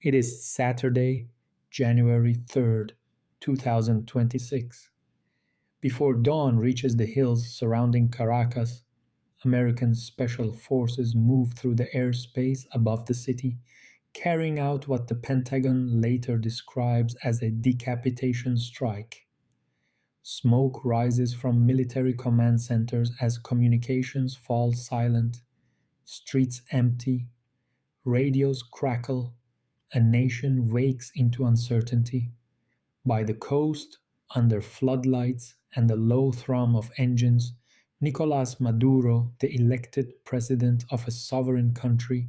It is Saturday, January 3rd, 2026. Before dawn reaches the hills surrounding Caracas, American special forces move through the airspace above the city, carrying out what the Pentagon later describes as a decapitation strike. Smoke rises from military command centers as communications fall silent, streets empty, radios crackle, a nation wakes into uncertainty. By the coast, under floodlights and the low thrum of engines, Nicolas Maduro, the elected president of a sovereign country,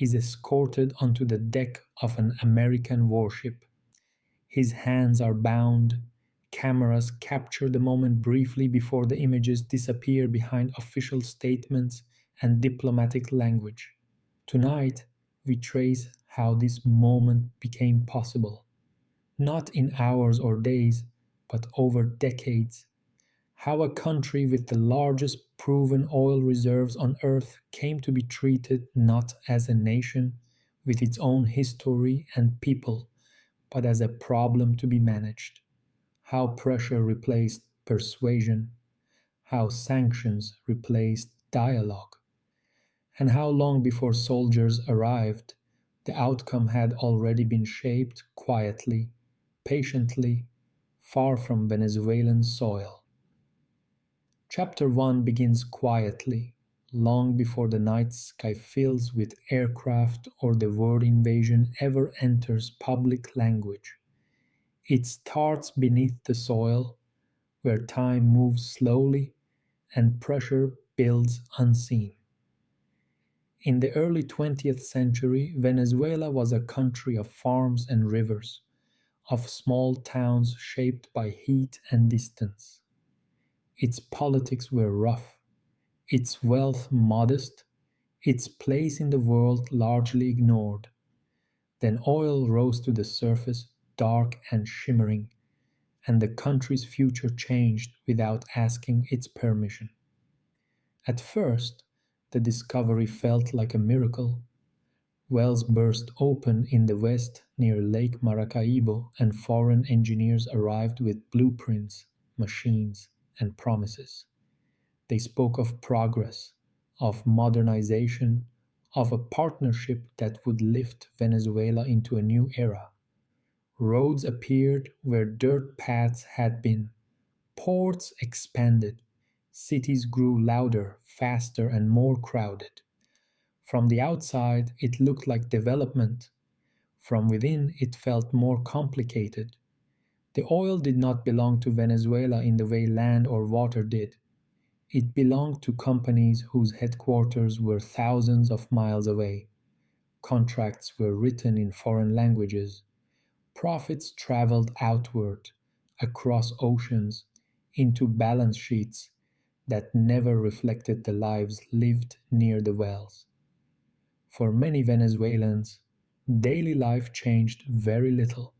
is escorted onto the deck of an American warship. His hands are bound. Cameras capture the moment briefly before the images disappear behind official statements and diplomatic language. Tonight, we trace how this moment became possible, not in hours or days, but over decades. How a country with the largest proven oil reserves on earth came to be treated not as a nation with its own history and people, but as a problem to be managed. How pressure replaced persuasion, how sanctions replaced dialogue, and how long before soldiers arrived, the outcome had already been shaped quietly, patiently, far from Venezuelan soil. Chapter 1 begins quietly, long before the night sky fills with aircraft or the word invasion ever enters public language. It starts beneath the soil, where time moves slowly and pressure builds unseen. In the early 20th century, Venezuela was a country of farms and rivers, of small towns shaped by heat and distance. Its politics were rough, its wealth modest, its place in the world largely ignored. Then oil rose to the surface, dark and shimmering, and the country's future changed without asking its permission. At first, the discovery felt like a miracle. Wells burst open in the west near Lake Maracaibo, and foreign engineers arrived with blueprints, machines, and promises. They spoke of progress, of modernization, of a partnership that would lift Venezuela into a new era. Roads appeared where dirt paths had been. Ports expanded. Cities grew louder, faster, and more crowded. From the outside, it looked like development. From within, it felt more complicated. The oil did not belong to Venezuela in the way land or water did. It belonged to companies whose headquarters were thousands of miles away. Contracts were written in foreign languages. Profits traveled outward, across oceans, into balance sheets that never reflected the lives lived near the wells. For many Venezuelans, daily life changed very little.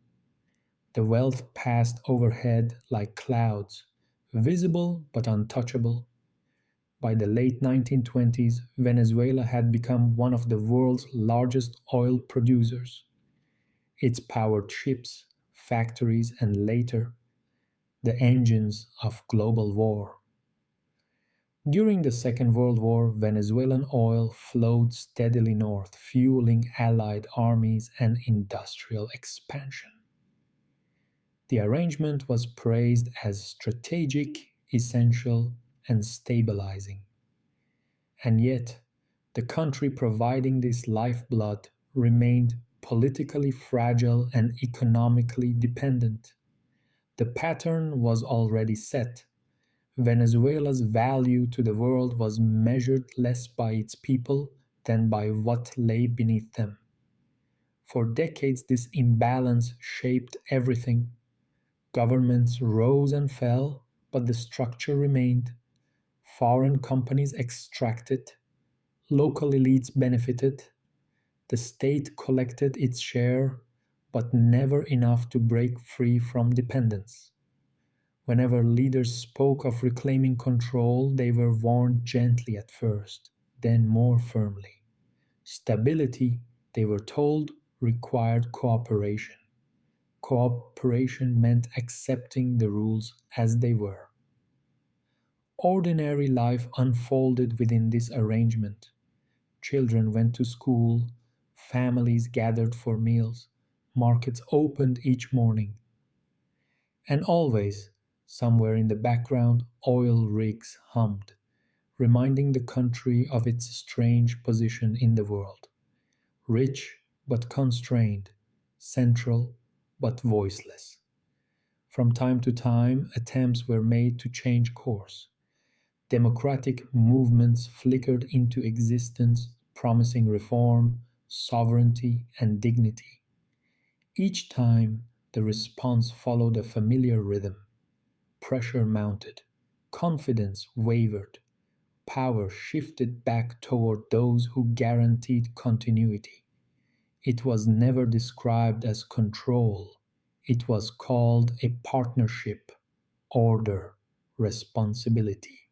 The wealth passed overhead like clouds, visible but untouchable. By the late 1920s, Venezuela had become one of the world's largest oil producers. Its powered ships, factories, and later, the engines of global war. During the Second World War, Venezuelan oil flowed steadily north, fueling Allied armies and industrial expansion. The arrangement was praised as strategic, essential, and stabilizing. And yet, the country providing this lifeblood remained politically fragile and economically dependent. The pattern was already set. Venezuela's value to the world was measured less by its people than by what lay beneath them. For decades, this imbalance shaped everything. Governments rose and fell, but the structure remained. Foreign companies extracted, local elites benefited, the state collected its share, but never enough to break free from dependence. Whenever leaders spoke of reclaiming control, they were warned gently at first, then more firmly. Stability, they were told, required cooperation. Cooperation meant accepting the rules as they were. Ordinary life unfolded within this arrangement. Children went to school, families gathered for meals, markets opened each morning, and always, somewhere in the background, oil rigs hummed, reminding the country of its strange position in the world. Rich but constrained, central but voiceless. From time to time, attempts were made to change course. Democratic movements flickered into existence, promising reform, sovereignty, and dignity. Each time, the response followed a familiar rhythm. Pressure mounted, confidence wavered, power shifted back toward those who guaranteed continuity. It was never described as control. It was called a partnership, order, responsibility.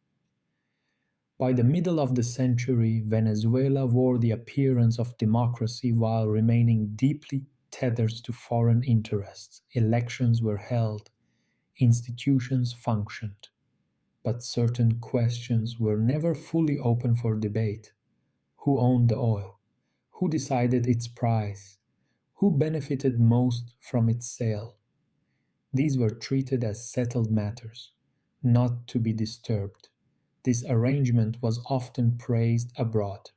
By the middle of the century, Venezuela wore the appearance of democracy while remaining deeply tethered to foreign interests. Elections were held, institutions functioned, but certain questions were never fully open for debate. Who owned the oil? Who decided its price? Who benefited most from its sale? These were treated as settled matters, not to be disturbed. This arrangement was often praised abroad.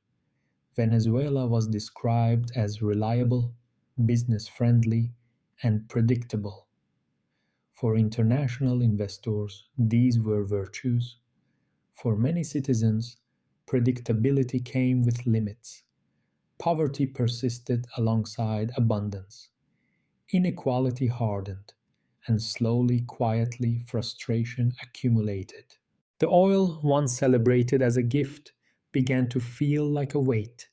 Venezuela was described as reliable, business friendly, and predictable. For international investors, these were virtues. For many citizens, predictability came with limits. Poverty persisted alongside abundance. Inequality hardened, and slowly, quietly, frustration accumulated. The oil, once celebrated as a gift, began to feel like a weight.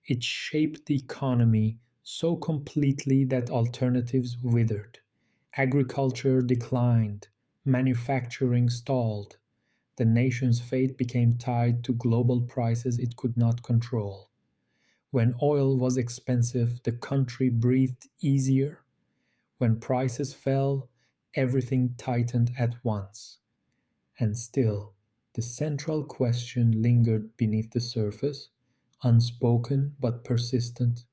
It shaped the economy so completely that alternatives withered. Agriculture declined, manufacturing stalled. The nation's fate became tied to global prices it could not control. When oil was expensive, the country breathed easier. When prices fell, everything tightened at once. And still, the central question lingered beneath the surface, unspoken but persistent.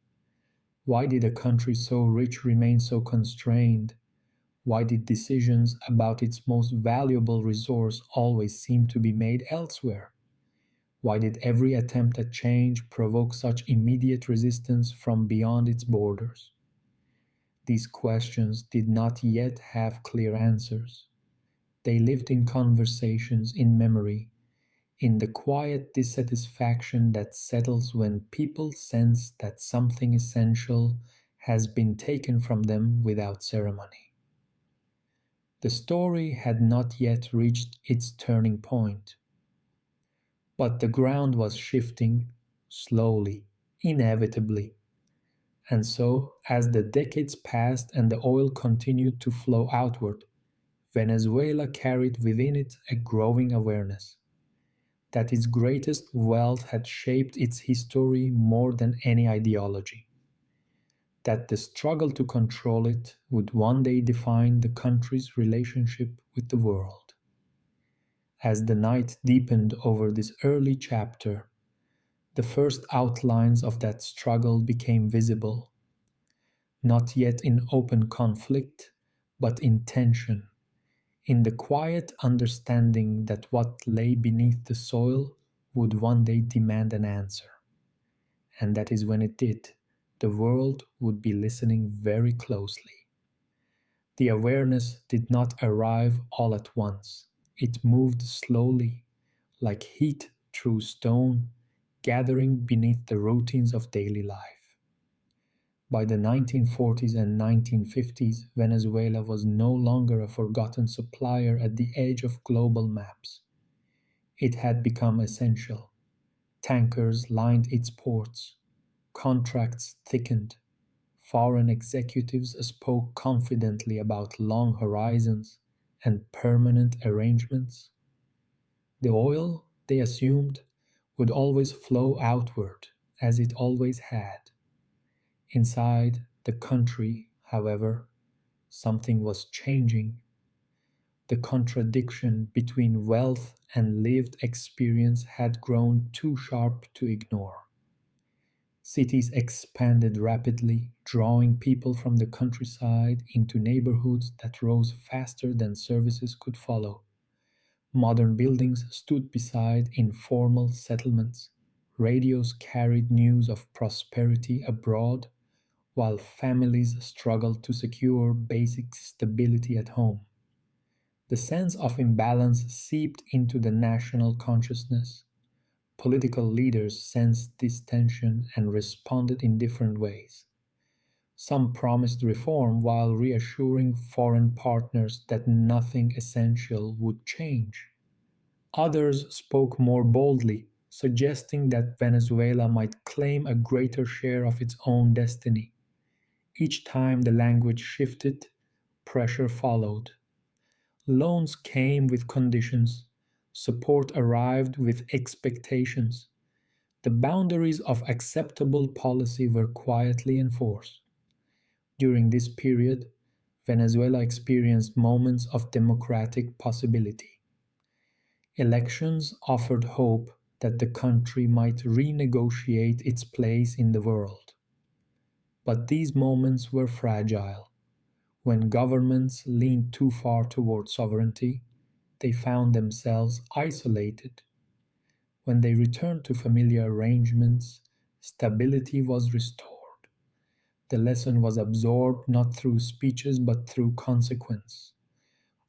Why did a country so rich remain so constrained? Why did decisions about its most valuable resource always seem to be made elsewhere? Why did every attempt at change provoke such immediate resistance from beyond its borders? These questions did not yet have clear answers. They lived in conversations, in memory, in the quiet dissatisfaction that settles when people sense that something essential has been taken from them without ceremony. The story had not yet reached its turning point, but the ground was shifting slowly, inevitably. And so, as the decades passed and the oil continued to flow outward, Venezuela carried within it a growing awareness that its greatest wealth had shaped its history more than any ideology, that the struggle to control it would one day define the country's relationship with the world. As the night deepened over this early chapter, the first outlines of that struggle became visible, not yet in open conflict, but in tension, in the quiet understanding that what lay beneath the soil would one day demand an answer. And that is when it did. The world would be listening very closely. The awareness did not arrive all at once. It moved slowly, like heat through stone, gathering beneath the routines of daily life. By the 1940s and 1950s, Venezuela was no longer a forgotten supplier at the edge of global maps. It had become essential. Tankers lined its ports, contracts thickened, foreign executives spoke confidently about long horizons and permanent arrangements. The oil, they assumed, would always flow outward, as it always had. Inside the country, however, something was changing. The contradiction between wealth and lived experience had grown too sharp to ignore. Cities expanded rapidly, drawing people from the countryside into neighborhoods that rose faster than services could follow. Modern buildings stood beside informal settlements. Radios carried news of prosperity abroad, while families struggled to secure basic stability at home. The sense of imbalance seeped into the national consciousness. Political leaders sensed this tension and responded in different ways. Some promised reform while reassuring foreign partners that nothing essential would change. Others spoke more boldly, suggesting that Venezuela might claim a greater share of its own destiny. Each time the language shifted, pressure followed. Loans came with conditions, support arrived with expectations. The boundaries of acceptable policy were quietly enforced. During this period, Venezuela experienced moments of democratic possibility. Elections offered hope that the country might renegotiate its place in the world. But these moments were fragile. When governments leaned too far toward sovereignty, they found themselves isolated. When they returned to familiar arrangements, stability was restored. The lesson was absorbed not through speeches but through consequence.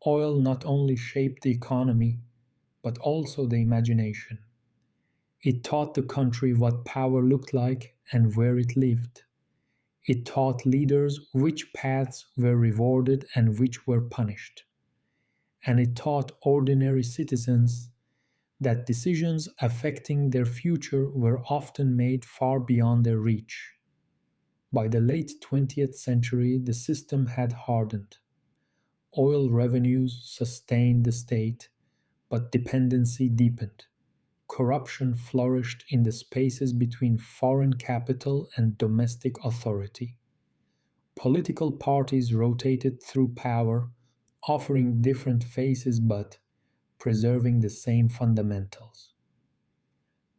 Oil not only shaped the economy, but also the imagination. It taught the country what power looked like and where it lived. It taught leaders which paths were rewarded and which were punished. And it taught ordinary citizens that decisions affecting their future were often made far beyond their reach. By the late 20th century, the system had hardened. Oil revenues sustained the state, but dependency deepened. Corruption flourished in the spaces between foreign capital and domestic authority. Political parties rotated through power, offering different faces but preserving the same fundamentals.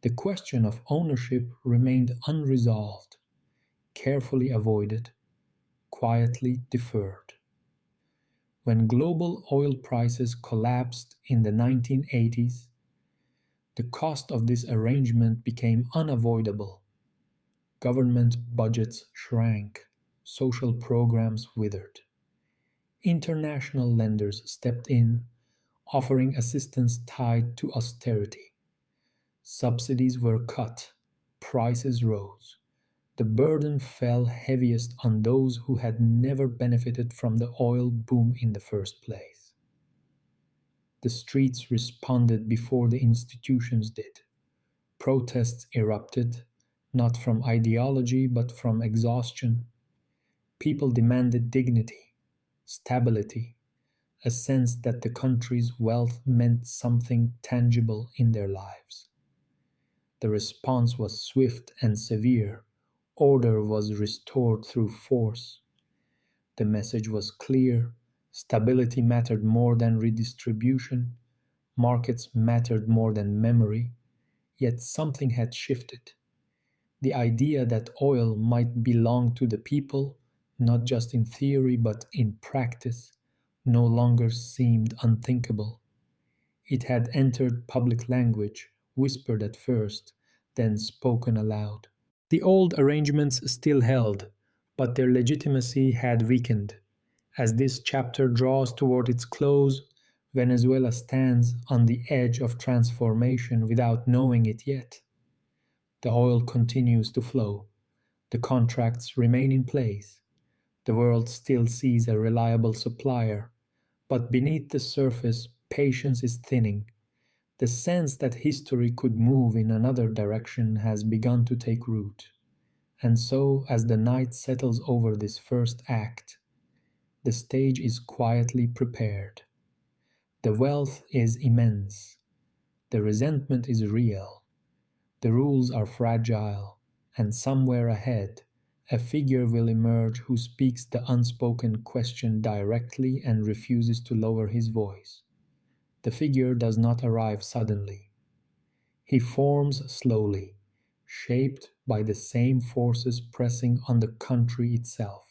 The question of ownership remained unresolved, carefully avoided, quietly deferred. When global oil prices collapsed in the 1980s, the cost of this arrangement became unavoidable. Government budgets shrank, social programs withered. International lenders stepped in, offering assistance tied to austerity. Subsidies were cut, prices rose. The burden fell heaviest on those who had never benefited from the oil boom in the first place. The streets responded before the institutions did. Protests erupted, not from ideology but from exhaustion. People demanded dignity, stability, a sense that the country's wealth meant something tangible in their lives. The response was swift and severe. Order was restored through force. The message was clear. Stability mattered more than redistribution. Markets mattered more than memory. Yet something had shifted. The idea that oil might belong to the people, not just in theory but in practice, no longer seemed unthinkable. It had entered public language, whispered at first, then spoken aloud. The old arrangements still held, but their legitimacy had weakened. As this chapter draws toward its close, Venezuela stands on the edge of transformation without knowing it yet. The oil continues to flow. The contracts remain in place. The world still sees a reliable supplier. But beneath the surface, patience is thinning. The sense that history could move in another direction has begun to take root. And so, as the night settles over this first act, the stage is quietly prepared. The wealth is immense. The resentment is real. The rules are fragile. And somewhere ahead, A figure will emerge who speaks the unspoken question directly and refuses to lower his voice. The figure does not arrive suddenly. He forms slowly, shaped by the same forces pressing on the country itself.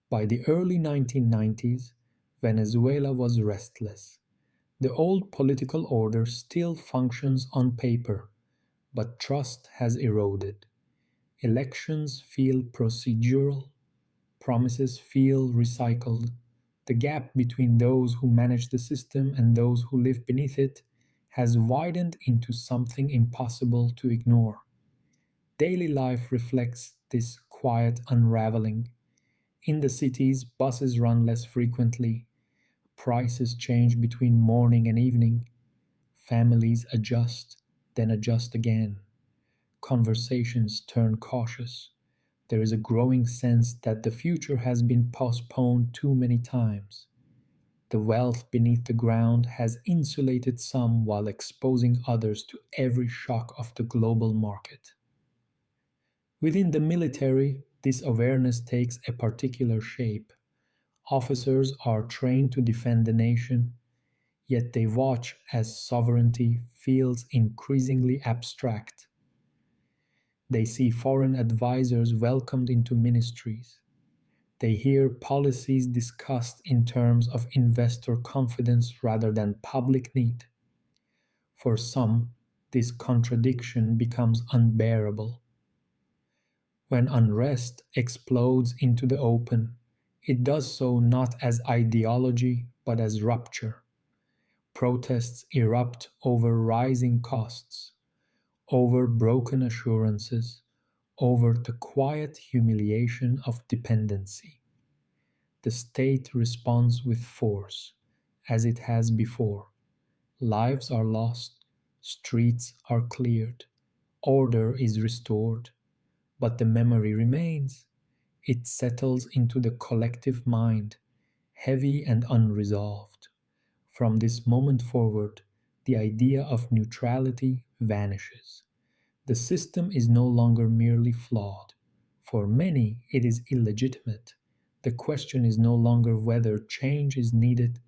By the early 1990s, Venezuela was restless. The old political order still functions on paper, but trust has eroded. Elections feel procedural, promises feel recycled. The gap between those who manage the system and those who live beneath it has widened into something impossible to ignore. Daily life reflects this quiet unraveling. In the cities, buses run less frequently, prices change between morning and evening, families adjust, then adjust again, conversations turn cautious. There is a growing sense that the future has been postponed too many times. The wealth beneath the ground has insulated some while exposing others to every shock of the global market. Within the military, this awareness takes a particular shape. Officers are trained to defend the nation, yet they watch as sovereignty feels increasingly abstract. They see foreign advisors welcomed into ministries. They hear policies discussed in terms of investor confidence rather than public need. For some, this contradiction becomes unbearable. When unrest explodes into the open, it does so not as ideology but as rupture. Protests erupt over rising costs, over broken assurances, over the quiet humiliation of dependency. The state responds with force, as it has before. Lives are lost, streets are cleared, order is restored, but the memory remains. It settles into the collective mind, heavy and unresolved. From this moment forward, the idea of neutrality vanishes. The system is no longer merely flawed. For many, it is illegitimate. The question is no longer whether change is needed,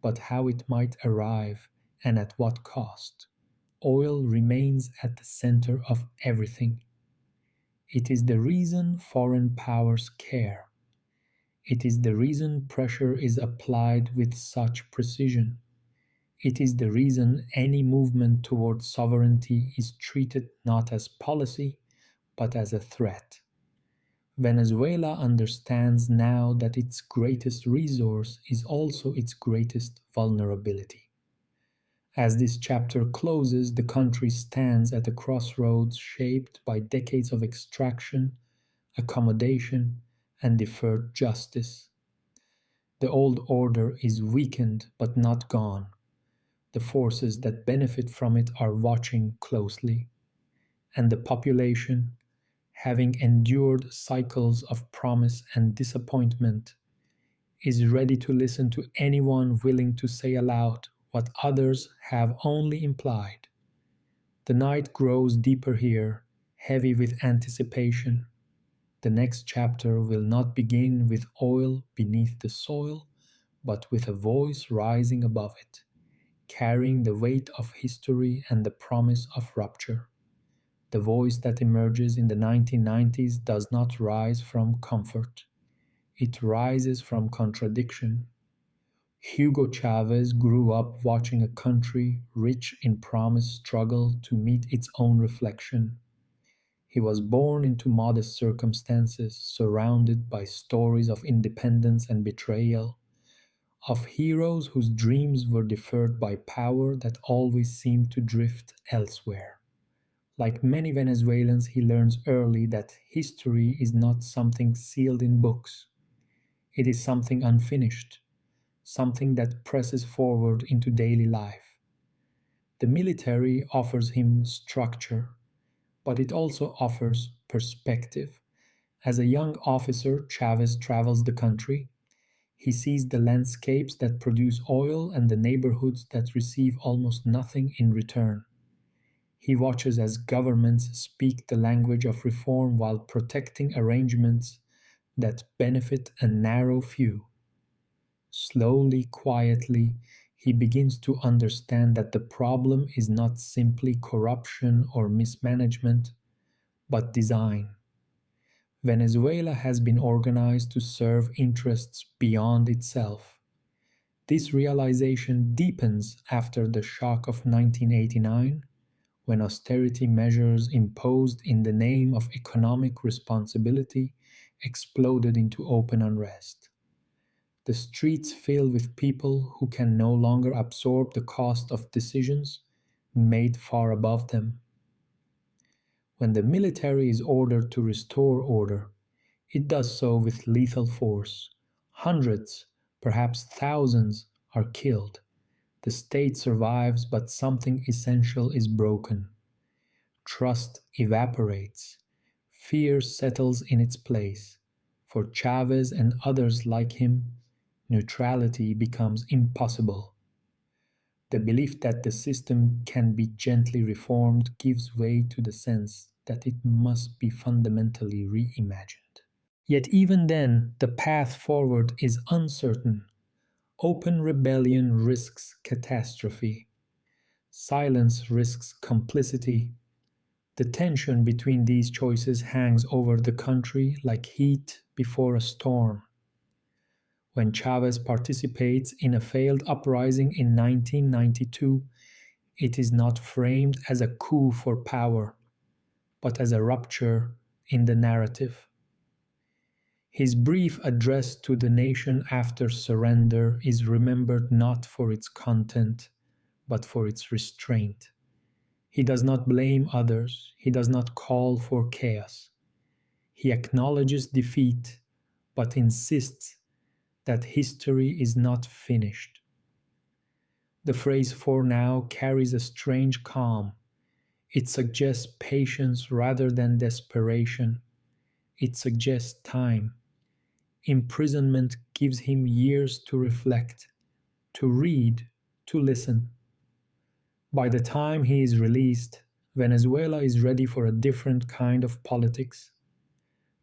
but how it might arrive and at what cost. Oil remains at the center of everything. It is the reason foreign powers care. It is the reason pressure is applied with such precision. It is the reason any movement toward sovereignty is treated not as policy, but as a threat. Venezuela understands now that its greatest resource is also its greatest vulnerability. As this chapter closes, the country stands at a crossroads shaped by decades of extraction, accommodation, and deferred justice. The old order is weakened but not gone. The forces that benefit from it are watching closely, and the population, having endured cycles of promise and disappointment, is ready to listen to anyone willing to say aloud what others have only implied. The night grows deeper here, heavy with anticipation. The next chapter will not begin with oil beneath the soil, but with a voice rising above it, carrying the weight of history and the promise of rupture. The voice that emerges in the 1990s does not rise from comfort. It rises from contradiction. Hugo Chavez grew up watching a country rich in promise struggle to meet its own reflection. He was born into modest circumstances, surrounded by stories of independence and betrayal, of heroes whose dreams were deferred by power that always seemed to drift elsewhere. Like many Venezuelans, he learns early that history is not something sealed in books. It is something unfinished, something that presses forward into daily life. The military offers him structure, but it also offers perspective. As a young officer, Chavez travels the country. He sees the landscapes that produce oil and the neighborhoods that receive almost nothing in return. He watches as governments speak the language of reform while protecting arrangements that benefit a narrow few. Slowly, quietly, he begins to understand that the problem is not simply corruption or mismanagement, but design. Venezuela has been organized to serve interests beyond itself. This realization deepens after the shock of 1989, when austerity measures imposed in the name of economic responsibility exploded into open unrest. The streets fill with people who can no longer absorb the cost of decisions made far above them. When the military is ordered to restore order, it does so with lethal force. Hundreds, perhaps thousands, are killed. The state survives, but something essential is broken. Trust evaporates. Fear settles in its place. For Chavez and others like him, neutrality becomes impossible. The belief that the system can be gently reformed gives way to the sense that it must be fundamentally reimagined. Yet even then, the path forward is uncertain. Open rebellion risks catastrophe. Silence risks complicity. The tension between these choices hangs over the country like heat before a storm. When Chavez participates in a failed uprising in 1992, it is not framed as a coup for power, but as a rupture in the narrative. His brief address to the nation after surrender is remembered not for its content, but for its restraint. He does not blame others, he does not call for chaos. He acknowledges defeat, but insists that history is not finished. The phrase "for now" carries a strange calm. It suggests patience rather than desperation. It suggests time. Imprisonment gives him years to reflect, to read, to listen. By the time he is released, Venezuela is ready for a different kind of politics.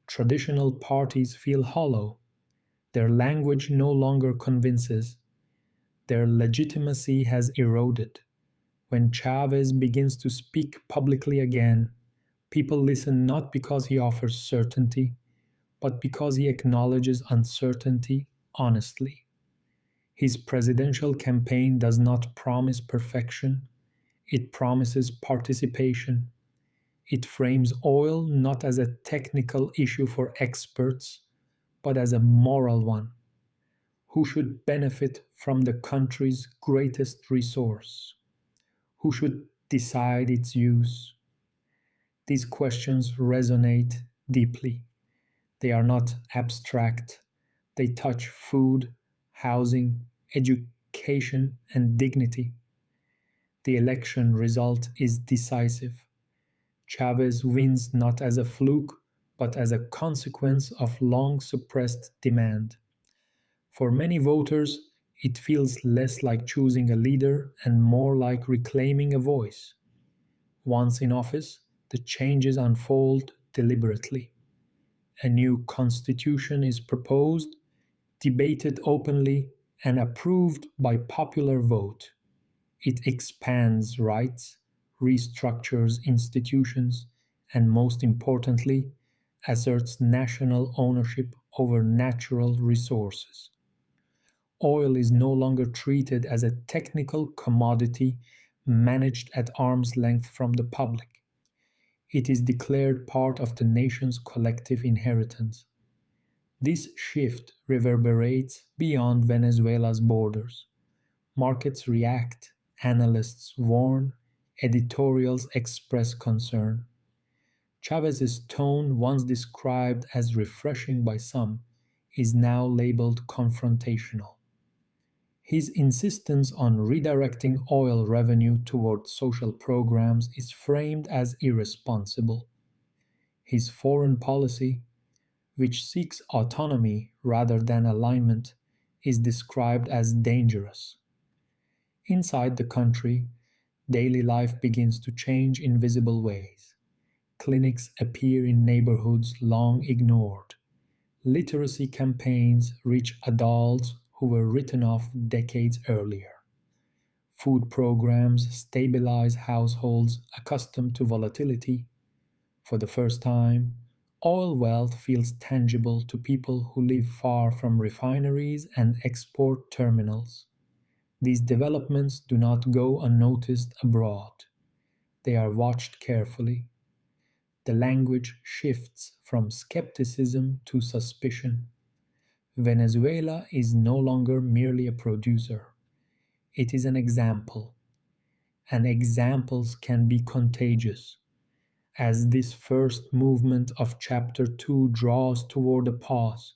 Traditional parties feel hollow. Their language no longer convinces. Their legitimacy has eroded. When Chavez begins to speak publicly again, people listen not because he offers certainty, but because he acknowledges uncertainty honestly. His presidential campaign does not promise perfection, it promises participation. It frames oil not as a technical issue for experts, but as a moral one. Who should benefit from the country's greatest resource? Who should decide its use? These questions resonate deeply. They are not abstract. They touch food, housing, education, and dignity. The election result is decisive. Chavez wins not as a fluke, but as a consequence of long suppressed demand. For many voters, it feels less like choosing a leader and more like reclaiming a voice. Once in office, the changes unfold deliberately. A new constitution is proposed, debated openly, and approved by popular vote. It expands rights, restructures institutions, and most importantly, asserts national ownership over natural resources. Oil is no longer treated as a technical commodity managed at arm's length from the public. It is declared part of the nation's collective inheritance. This shift reverberates beyond Venezuela's borders. Markets react, analysts warn, editorials express concern. Chavez's tone, once described as refreshing by some, is now labeled confrontational. His insistence on redirecting oil revenue toward social programs is framed as irresponsible. His foreign policy, which seeks autonomy rather than alignment, is described as dangerous. Inside the country, daily life begins to change in visible ways. Clinics appear in neighborhoods long ignored. Literacy campaigns reach adults who were written off decades earlier. Food programs stabilize households accustomed to volatility. For the first time, oil wealth feels tangible to people who live far from refineries and export terminals. These developments do not go unnoticed abroad. They are watched carefully. The language shifts from skepticism to suspicion. Venezuela is no longer merely a producer, it is an example, and examples can be contagious. As this first movement of Chapter 2 draws toward a pause,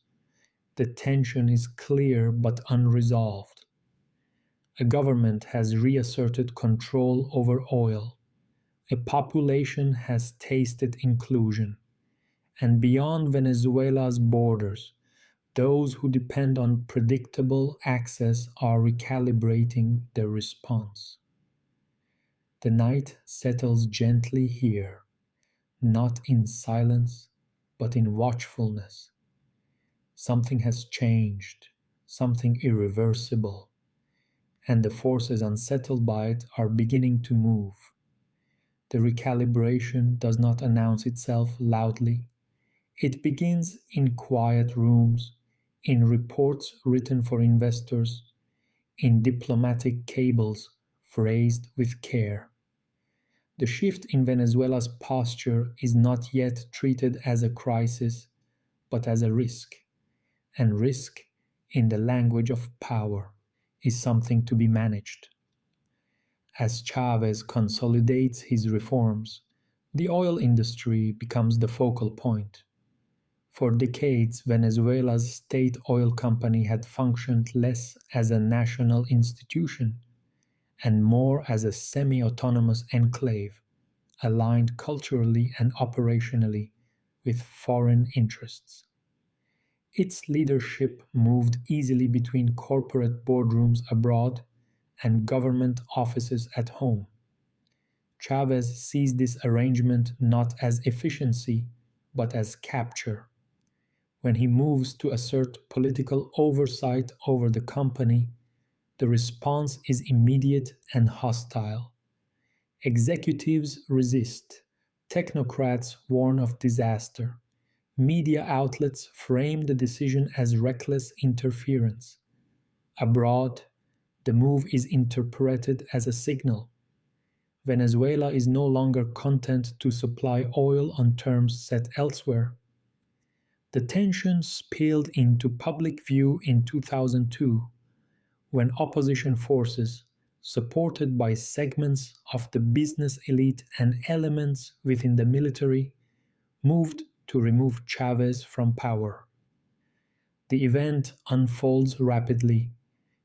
the tension is clear but unresolved. A government has reasserted control over oil. A population has tasted inclusion. And beyond Venezuela's borders, those who depend on predictable access are recalibrating their response. The night settles gently here, not in silence, but in watchfulness. Something has changed, something irreversible, and the forces unsettled by it are beginning to move. The recalibration does not announce itself loudly. It begins in quiet rooms, in reports written for investors, in diplomatic cables phrased with care. The shift in Venezuela's posture is not yet treated as a crisis, but as a risk. And risk, in the language of power, is something to be managed. As Chavez consolidates his reforms, the oil industry becomes the focal point. For decades, Venezuela's state oil company had functioned less as a national institution and more as a semi-autonomous enclave, aligned culturally and operationally with foreign interests. Its leadership moved easily between corporate boardrooms abroad and government offices at home. Chavez sees this arrangement not as efficiency, but as capture. When he moves to assert political oversight over the company, the response is immediate and hostile. Executives resist, technocrats warn of disaster, media outlets frame the decision as reckless interference. Abroad, the move is interpreted as a signal. Venezuela is no longer content to supply oil on terms set elsewhere. The tension spilled into public view in 2002 when opposition forces, supported by segments of the business elite and elements within the military, moved to remove Chavez from power. The event unfolds rapidly.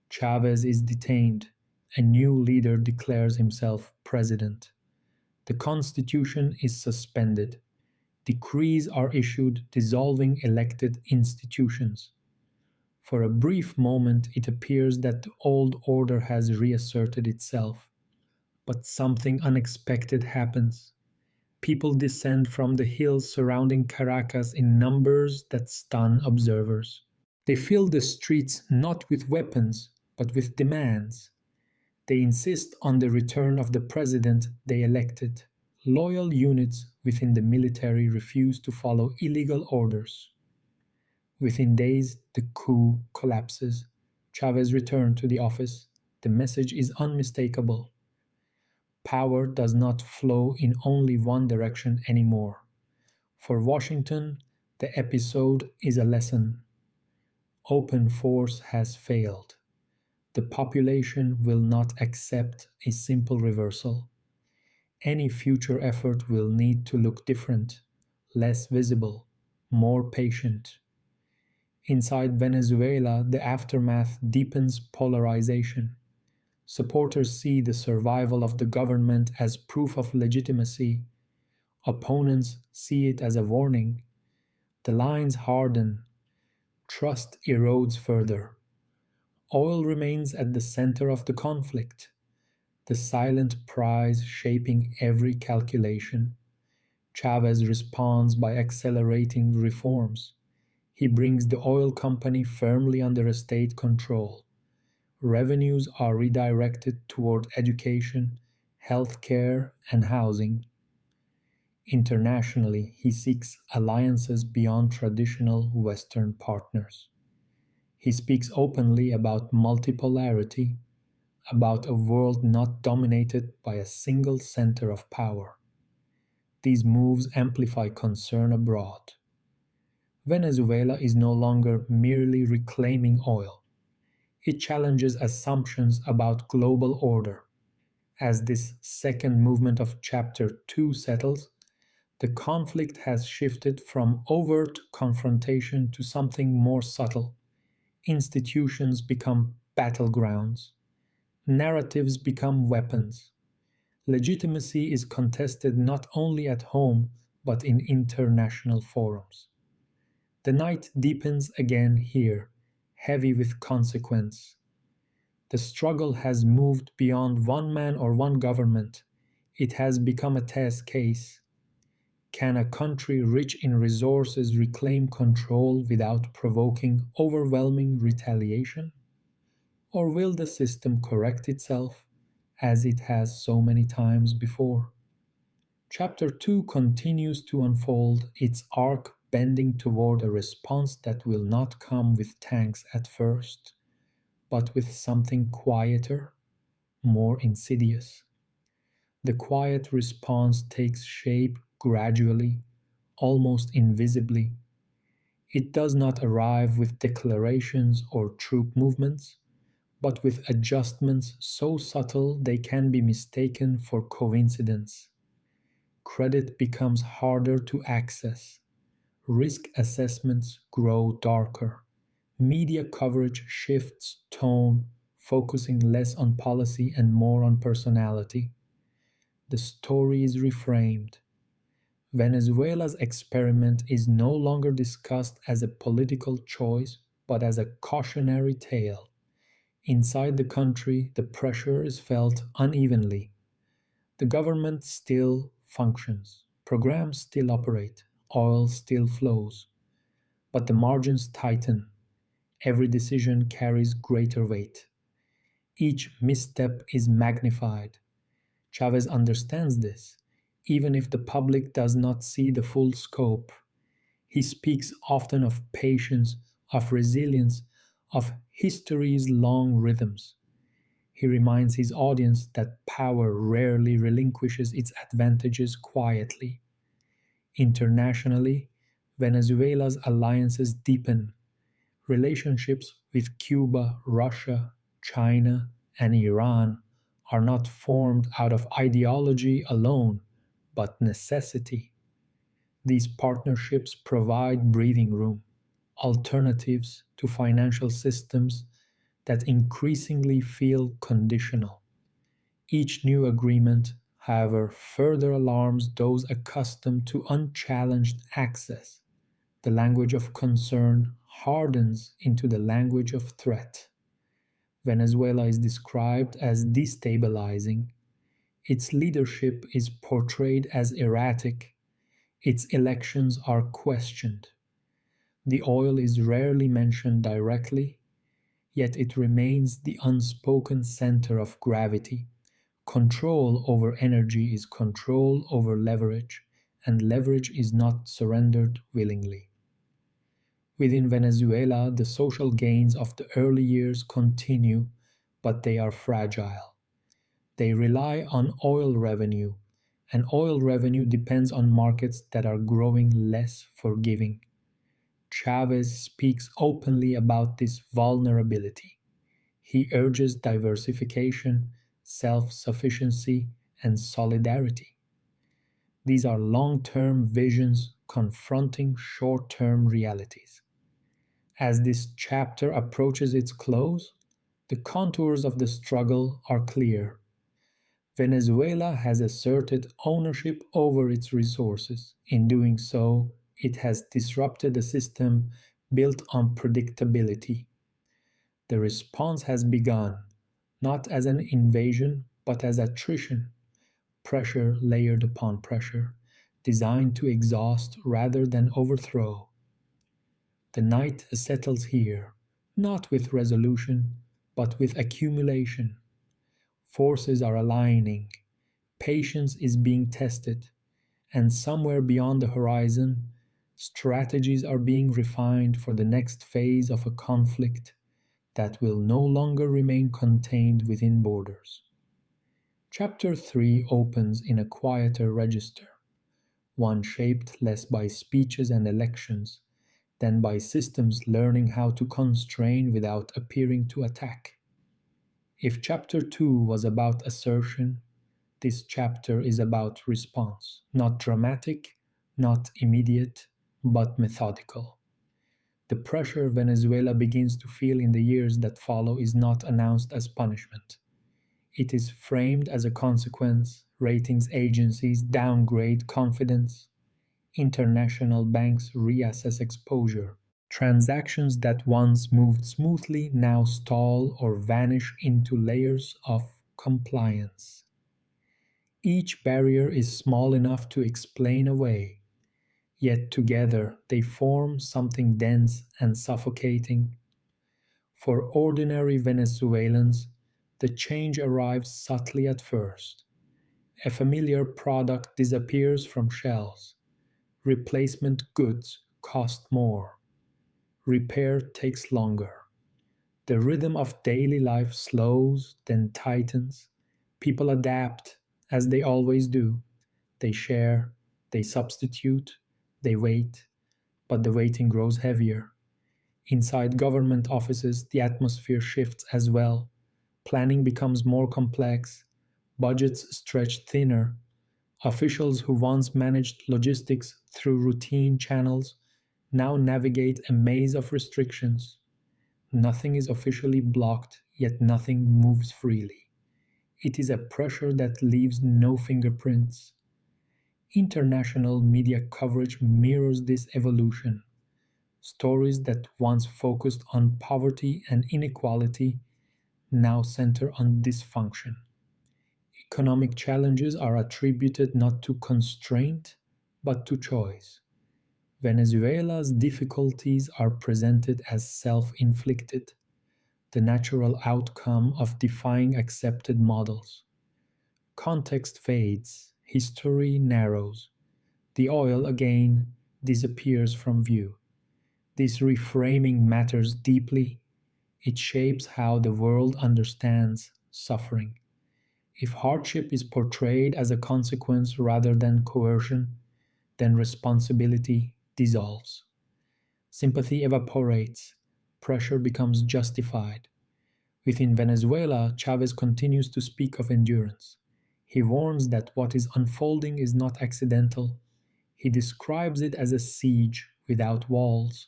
Chavez is detained. A new leader declares himself president. The constitution is suspended. Decrees are issued dissolving elected institutions. For a brief moment, it appears that the old order has reasserted itself. But something unexpected happens. People descend from the hills surrounding Caracas in numbers that stun observers. They fill the streets not with weapons, but with demands. They insist on the return of the president they elected. Loyal units within the military refuse to follow illegal orders. Within days, the coup collapses. Chavez returned to the office. The message is unmistakable. Power does not flow in only one direction anymore. For Washington, the episode is a lesson. Open force has failed. The population will not accept a simple reversal. Any future effort will need to look different, less visible, more patient. Inside Venezuela, the aftermath deepens polarization. Supporters see the survival of the government as proof of legitimacy. Opponents see it as a warning. The lines harden. Trust erodes further. Oil remains at the center of the conflict. the silent prize shaping every calculation. Chavez responds by accelerating reforms. He brings the oil company firmly under state control. Revenues are redirected toward education, healthcare, and housing. Internationally, he seeks alliances beyond traditional Western partners. He speaks openly about multipolarity, about a world not dominated by a single center of power. These moves amplify concern abroad. Venezuela is no longer merely reclaiming oil. It challenges assumptions about global order. As this second movement of Chapter 2 settles, the conflict has shifted from overt confrontation to something more subtle. Institutions become battlegrounds. Narratives become weapons. Legitimacy is contested not only at home but in international forums. The night deepens again here, heavy with consequence. The struggle has moved beyond one man or one government. It has become a test case. Can a country rich in resources reclaim control without provoking overwhelming retaliation? Or will the system correct itself as it has so many times before? Chapter 2 continues to unfold, its arc bending toward a response that will not come with tanks at first, but with something quieter, more insidious. The quiet response takes shape gradually, almost invisibly. It does not arrive with declarations or troop movements, but with adjustments so subtle they can be mistaken for coincidence. Credit becomes harder to access. Risk assessments grow darker. Media coverage shifts tone, focusing less on policy and more on personality. The story is reframed. Venezuela's experiment is no longer discussed as a political choice, but as a cautionary tale. Inside the country, the pressure is felt unevenly. The government still functions, programs still operate, oil still flows, but the margins tighten. Every decision carries greater weight. Each misstep is magnified. Chavez understands this, even if the public does not see the full scope. He speaks often of patience, of resilience, of history's long rhythms. He reminds his audience that power rarely relinquishes its advantages quietly. Internationally, Venezuela's alliances deepen. Relationships with Cuba, Russia, China, and Iran are not formed out of ideology alone, but necessity. These partnerships provide breathing room, alternatives to financial systems that increasingly feel conditional. Each new agreement, however, further alarms those accustomed to unchallenged access. The language of concern hardens into the language of threat. Venezuela is described as destabilizing. Its leadership is portrayed as erratic. Its elections are questioned. The oil is rarely mentioned directly, yet it remains the unspoken center of gravity. Control over energy is control over leverage, and leverage is not surrendered willingly. Within Venezuela, the social gains of the early years continue, but they are fragile. They rely on oil revenue, and oil revenue depends on markets that are growing less forgiving. Chavez speaks openly about this vulnerability. He urges diversification, self sufficiency, and solidarity. These are long term visions confronting short term realities. As this chapter approaches its close, the contours of the struggle are clear. Venezuela has asserted ownership over its resources. In doing so, it has disrupted a system built on predictability. The response has begun, not as an invasion, but as attrition, pressure layered upon pressure, designed to exhaust rather than overthrow. The night settles here, not with resolution, but with accumulation. Forces are aligning, patience is being tested, and somewhere beyond the horizon, strategies are being refined for the next phase of a conflict that will no longer remain contained within borders. Chapter 3 opens in a quieter register, one shaped less by speeches and elections than by systems learning how to constrain without appearing to attack. If chapter 2 was about assertion, this chapter is about response, not dramatic, not immediate, but methodical. The pressure Venezuela begins to feel in the years that follow is not announced as punishment. It is framed as a consequence. Ratings agencies downgrade confidence. International banks reassess exposure. Transactions that once moved smoothly now stall or vanish into layers of compliance. Each barrier is small enough to explain away, yet together they form something dense and suffocating. For ordinary Venezuelans, the change arrives subtly at first. A familiar product disappears from shelves. Replacement goods cost more. Repair takes longer. The rhythm of daily life slows, then tightens. People adapt, as they always do. They share, they substitute, they wait, but the waiting grows heavier. Inside government offices, the atmosphere shifts as well. Planning becomes more complex, budgets stretch thinner. Officials who once managed logistics through routine channels now navigate a maze of restrictions. Nothing is officially blocked, yet nothing moves freely. It is a pressure that leaves no fingerprints. International media coverage mirrors this evolution. Stories that once focused on poverty and inequality now center on dysfunction. Economic challenges are attributed not to constraint, but to choice. Venezuela's difficulties are presented as self inflicted, the natural outcome of defying accepted models. Context fades, history narrows, the oil again disappears from view. This reframing matters deeply. It shapes how the world understands suffering. If hardship is portrayed as a consequence rather than coercion, then responsibility dissolves. Sympathy evaporates, pressure becomes justified. Within Venezuela, Chavez continues to speak of endurance. He warns that what is unfolding is not accidental. He describes it as a siege without walls,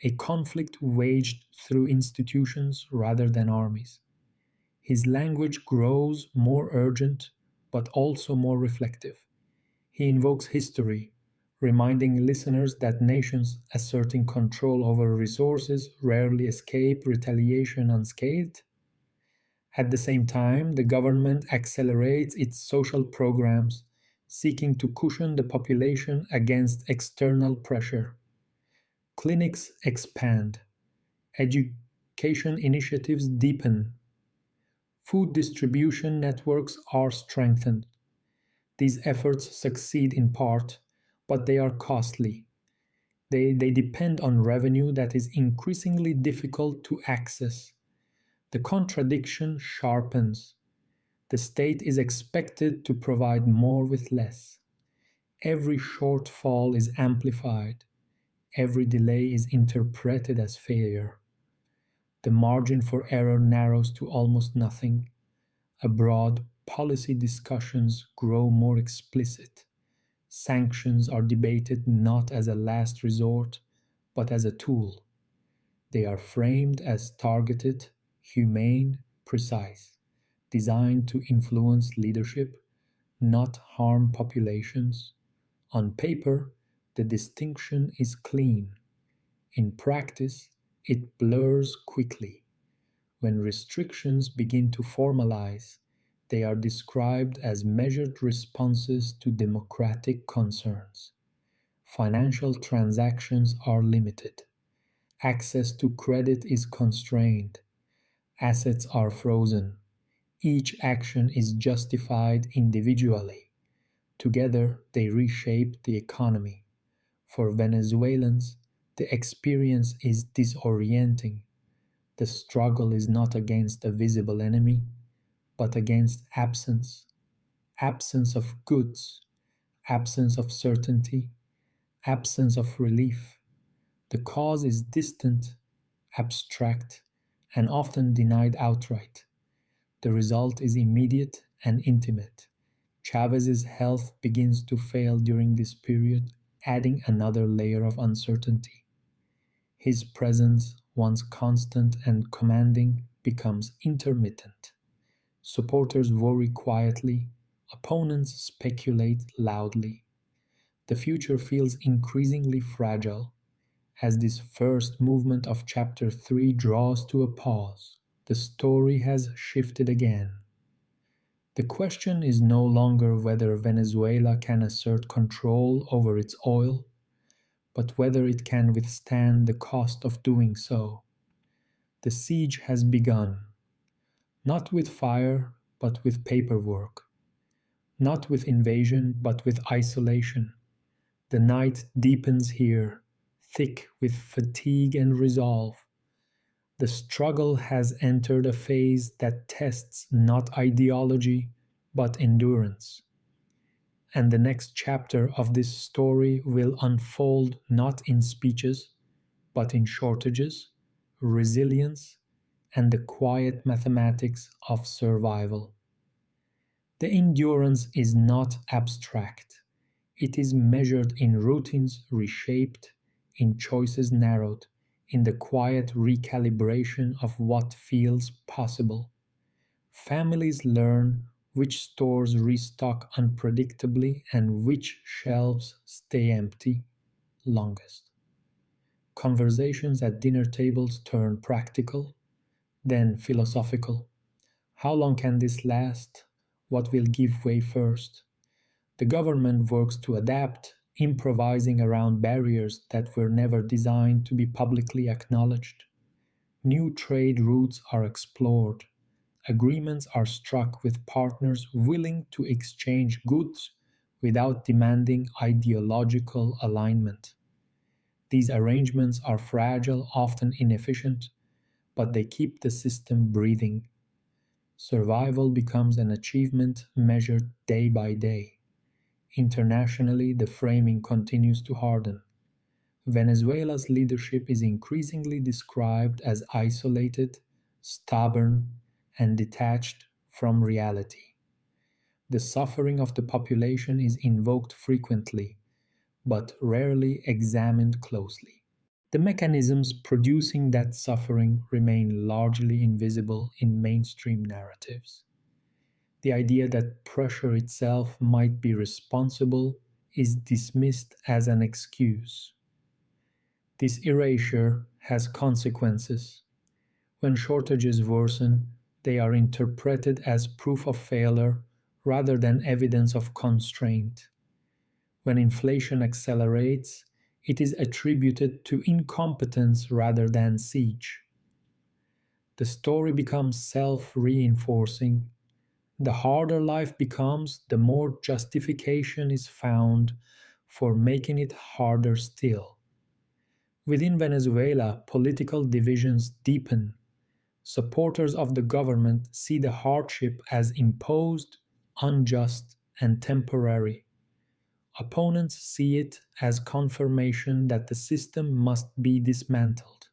a conflict waged through institutions rather than armies. His language grows more urgent, but also more reflective. He invokes history, reminding listeners that nations asserting control over resources rarely escape retaliation unscathed. At the same time, the government accelerates its social programs, seeking to cushion the population against external pressure. Clinics expand, education initiatives deepen, food distribution networks are strengthened. These efforts succeed in part, but they are costly. They depend on revenue that is increasingly difficult to access. The contradiction sharpens. The state is expected to provide more with less. Every shortfall is amplified. Every delay is interpreted as failure. The margin for error narrows to almost nothing. Abroad, policy discussions grow more explicit. Sanctions are debated not as a last resort, but as a tool. They are framed as targeted, humane, precise, designed to influence leadership, not harm populations. On paper, the distinction is clean. In practice, it blurs quickly. When restrictions begin to formalize, They are described as measured responses to democratic concerns. Financial transactions are limited. Access to credit is constrained. Assets are frozen. Each action is justified individually. Together, they reshape the economy. For Venezuelans, the experience is disorienting. The struggle is not against a visible enemy, but against absence, absence of goods, absence of certainty, absence of relief. The cause is distant, abstract, and often denied outright. The result is immediate and intimate. Chavez's health begins to fail during this period, adding another layer of uncertainty. His presence, once constant and commanding, becomes intermittent. Supporters worry quietly, opponents speculate loudly. The future feels increasingly fragile as this first movement of chapter 3 draws to a pause. The story has shifted again. The question is no longer whether Venezuela can assert control over its oil, but whether it can withstand the cost of doing so. The siege has begun, not with fire, but with paperwork, not with invasion, but with isolation. The night deepens here, thick with fatigue and resolve. The struggle has entered a phase that tests not ideology, but endurance. And the next chapter of this story will unfold not in speeches, but in shortages, resilience, and the quiet mathematics of survival. The endurance is not abstract. It is measured in routines reshaped, in choices narrowed, in the quiet recalibration of what feels possible. Families learn which stores restock unpredictably and which shelves stay empty longest. Conversations at dinner tables turn practical, then philosophical. How long can this last? What will give way first? The government works to adapt, improvising around barriers that were never designed to be publicly acknowledged. New trade routes are explored. Agreements are struck with partners willing to exchange goods without demanding ideological alignment. These arrangements are fragile, often inefficient, but they keep the system breathing. Survival becomes an achievement measured day by day. Internationally, the framing continues to harden. Venezuela's leadership is increasingly described as isolated, stubborn, and detached from reality. The suffering of the population is invoked frequently, but rarely examined closely. The mechanisms producing that suffering remain largely invisible in mainstream narratives. The idea that pressure itself might be responsible is dismissed as an excuse. This erasure has consequences. When shortages worsen, they are interpreted as proof of failure rather than evidence of constraint. When inflation accelerates, it is attributed to incompetence rather than siege. The story becomes self reinforcing. The harder life becomes, the more justification is found for making it harder still. Within Venezuela, political divisions deepen. Supporters of the government see the hardship as imposed, unjust, and temporary. Opponents see it as confirmation that the system must be dismantled.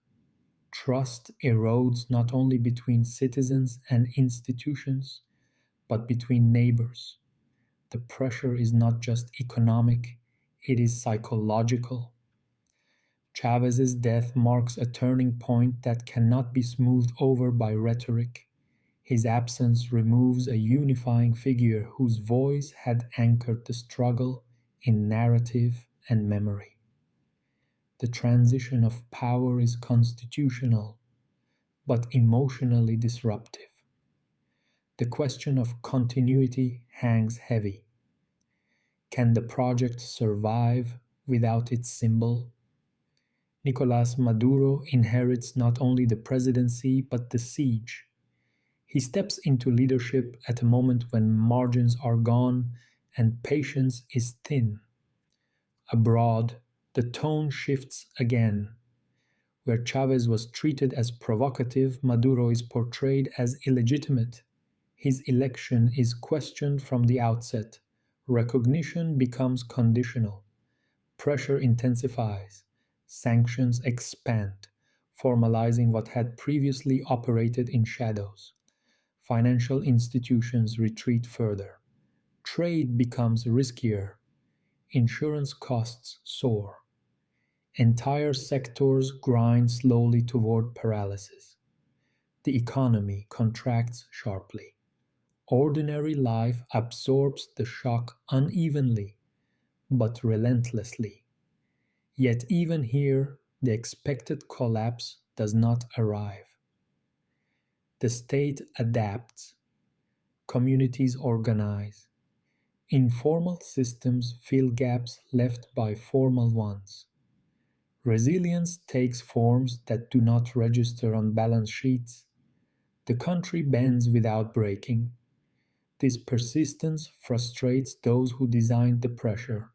Trust erodes not only between citizens and institutions, but between neighbors. The pressure is not just economic, it is psychological. Chavez's death marks a turning point that cannot be smoothed over by rhetoric. His absence removes a unifying figure whose voice had anchored the struggle in narrative and memory. The transition of power is constitutional, but emotionally disruptive. The question of continuity hangs heavy. Can the project survive without its symbol? Nicolas Maduro inherits not only the presidency but the siege. He steps into leadership at a moment when margins are gone and patience is thin. Abroad, the tone shifts again. Where Chavez was treated as provocative, Maduro is portrayed as illegitimate. His election is questioned from the outset. Recognition becomes conditional. Pressure intensifies. Sanctions expand, formalizing what had previously operated in shadows. Financial institutions retreat further. Trade becomes riskier. Insurance costs soar. Entire sectors grind slowly toward paralysis. The economy contracts sharply. Ordinary life absorbs the shock unevenly but relentlessly. Yet, even here, the expected collapse does not arrive. The state adapts, communities organize, informal systems fill gaps left by formal ones. Resilience takes forms that do not register on balance sheets. The country bends without breaking. This persistence frustrates those who designed the pressure.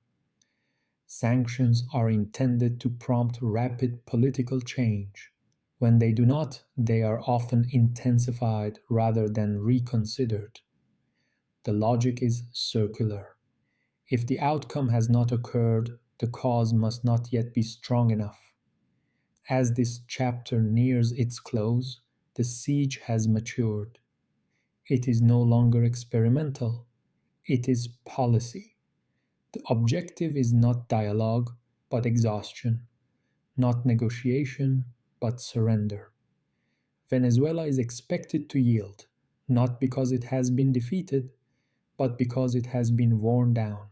Sanctions are intended to prompt rapid political change. When they do not, they are often intensified rather than reconsidered. The logic is circular. If the outcome has not occurred, the cause must not yet be strong enough. As this chapter nears its close, the siege has matured. It is no longer experimental, it is policy. The objective is not dialogue, but exhaustion, not negotiation, but surrender. Venezuela is expected to yield, not because it has been defeated, but because it has been worn down.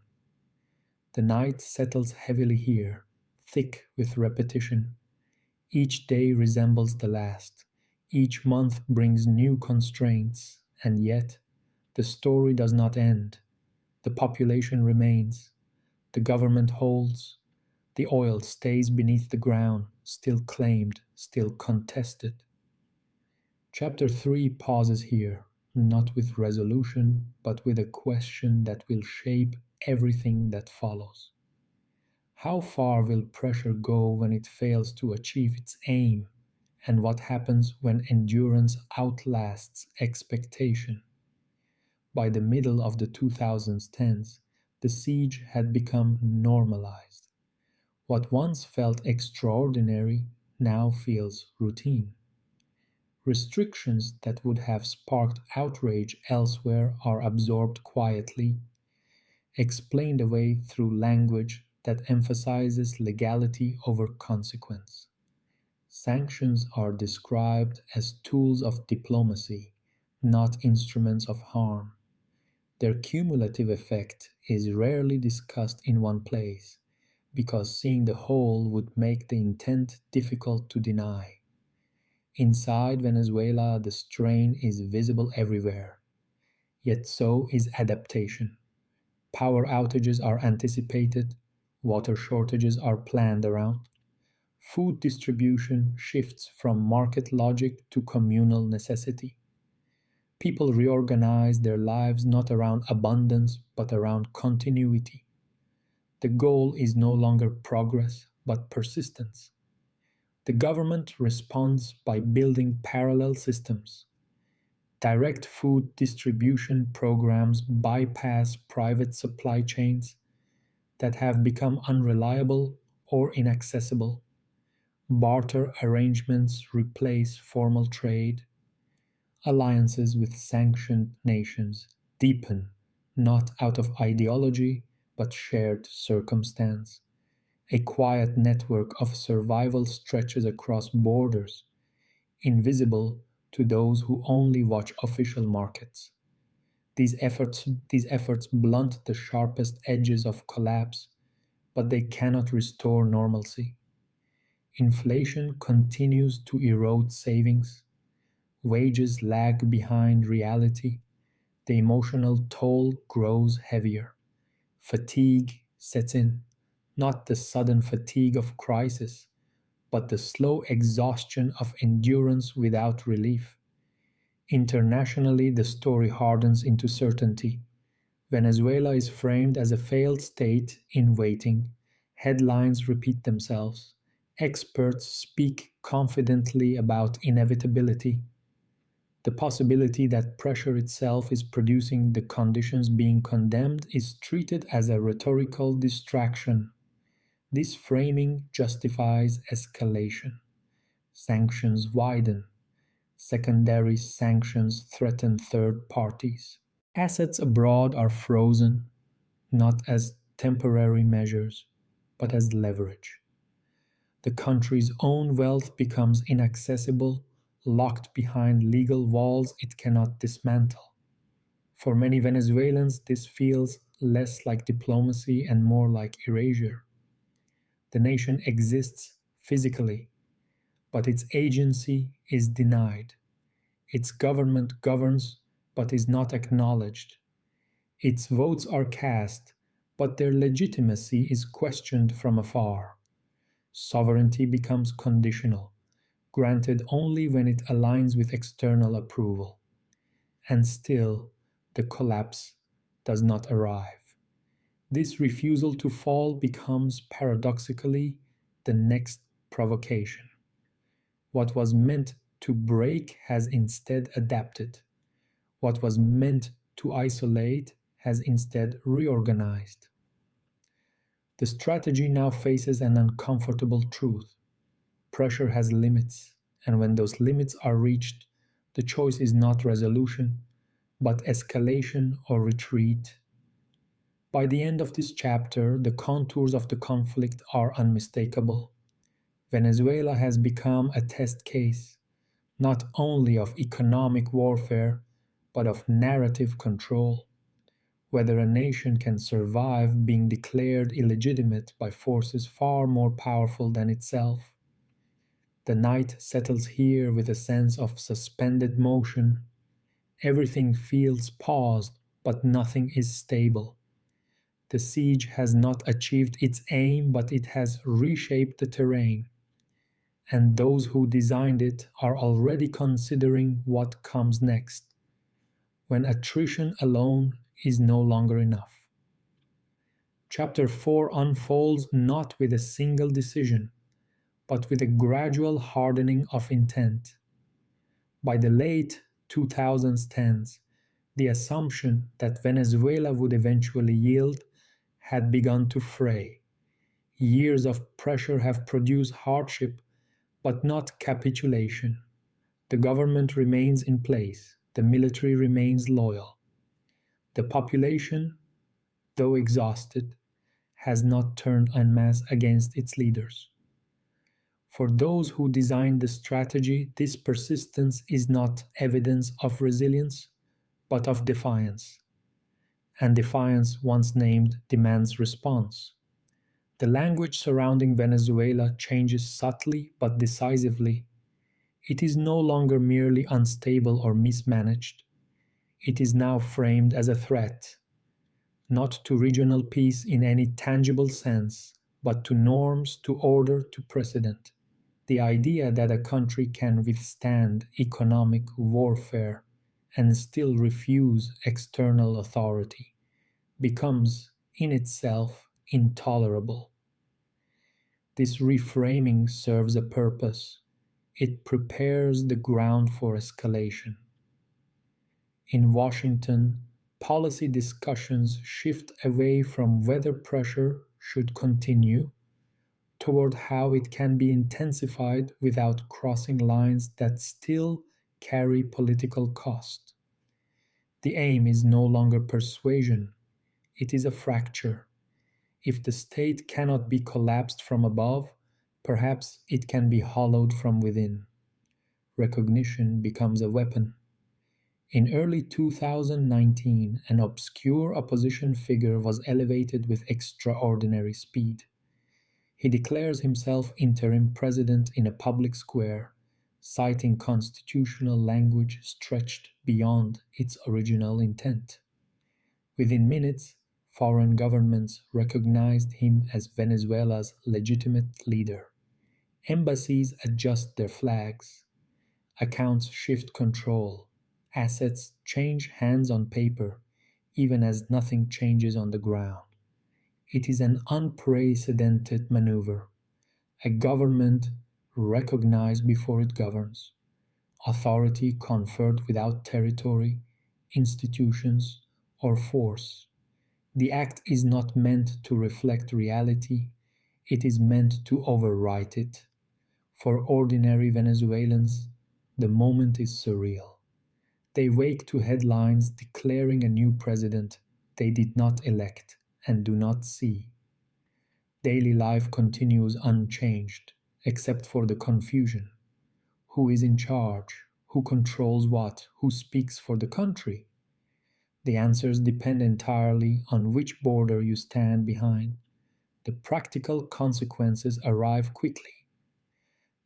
The night settles heavily here, thick with repetition. Each day resembles the last. Each month brings new constraints, and yet the story does not end. The population remains. The government holds. The oil stays beneath the ground, still claimed, still contested. Chapter 3 pauses here, not with resolution, but with a question that will shape everything that follows. How far will pressure go when it fails to achieve its aim? And what happens when endurance outlasts expectation? By the middle of the 2010s, the siege had become normalized. What once felt extraordinary now feels routine. Restrictions that would have sparked outrage elsewhere are absorbed quietly, explained away through language that emphasizes legality over consequence. Sanctions are described as tools of diplomacy, not instruments of harm. Their cumulative effect is rarely discussed in one place, because seeing the whole would make the intent difficult to deny. Inside Venezuela, the strain is visible everywhere. Yet so is adaptation. Power outages are anticipated, water shortages are planned around. Food distribution shifts from market logic to communal necessity. People reorganize their lives not around abundance but around continuity. The goal is no longer progress but persistence. The government responds by building parallel systems. Direct food distribution programs bypass private supply chains that have become unreliable or inaccessible. Barter arrangements replace formal trade. Alliances with sanctioned nations deepen, not out of ideology, but shared circumstance. A quiet network of survival stretches across borders, invisible to those who only watch official markets. These efforts blunt the sharpest edges of collapse, but they cannot restore normalcy. Inflation continues to erode savings. Wages lag behind reality. the emotional toll grows heavier. Fatigue sets in, not the sudden fatigue of crisis, but the slow exhaustion of endurance without relief. Internationally, the story hardens into certainty. Venezuela is framed as a failed state in waiting. Headlines repeat themselves. Experts speak confidently about inevitability. The possibility that pressure itself is producing the conditions being condemned is treated as a rhetorical distraction. This framing justifies escalation. Sanctions widen. Secondary sanctions threaten third parties. Assets abroad are frozen, not as temporary measures, but as leverage. The country's own wealth becomes inaccessible, locked behind legal walls it cannot dismantle. For many Venezuelans, this feels less like diplomacy and more like erasure. The nation exists physically, but its agency is denied. Its government governs, but is not acknowledged. Its votes are cast, but their legitimacy is questioned from afar. Sovereignty becomes conditional, granted only when it aligns with external approval. And still, the collapse does not arrive. This refusal to fall becomes paradoxically the next provocation. What was meant to break has instead adapted. What was meant to isolate has instead reorganized. The strategy now faces an uncomfortable truth. Pressure has limits, and when those limits are reached, the choice is not resolution, but escalation or retreat. By the end of this chapter, the contours of the conflict are unmistakable. Venezuela has become a test case, not only of economic warfare, but of narrative control. Whether a nation can survive being declared illegitimate by forces far more powerful than itself. The night settles here with a sense of suspended motion. Everything feels paused, but nothing is stable. The siege has not achieved its aim, but it has reshaped the terrain. And those who designed it are already considering what comes next, when attrition alone is no longer enough. Chapter 4 unfolds not with a single decision, but with a gradual hardening of intent. By the late 2010s, the assumption that Venezuela would eventually yield had begun to fray. Years of pressure have produced hardship, but not capitulation. The government remains in place, the military remains loyal. The population, though exhausted, has not turned en masse against its leaders. For those who designed the strategy, this persistence is not evidence of resilience, but of defiance. And defiance, once named, demands response. The language surrounding Venezuela changes subtly but decisively. It is no longer merely unstable or mismanaged. It is now framed as a threat, not to regional peace in any tangible sense, but to norms, to order, to precedent. The idea that a country can withstand economic warfare and still refuse external authority becomes, in itself, intolerable. This reframing serves a purpose. It prepares the ground for escalation. In Washington, policy discussions shift away from whether pressure should continue toward how it can be intensified without crossing lines that still carry political cost. The aim is no longer persuasion, it is a fracture. If the state cannot be collapsed from above, perhaps it can be hollowed from within. Recognition becomes a weapon. In early 2019, an obscure opposition figure was elevated with extraordinary speed. He declares himself interim president in a public square, citing constitutional language stretched beyond its original intent. Within minutes, foreign governments recognized him as Venezuela's legitimate leader. Embassies adjust their flags, accounts shift control, assets change hands on paper, even as nothing changes on the ground. It is an unprecedented maneuver, a government recognized before it governs, authority conferred without territory, institutions, or force. The act is not meant to reflect reality, it is meant to overwrite it. For ordinary Venezuelans, the moment is surreal. They wake to headlines declaring a new president they did not elect and do not see. Daily life continues unchanged, except for the confusion. Who is in charge? Who controls what? Who speaks for the country? The answers depend entirely on which border you stand behind. The practical consequences arrive quickly.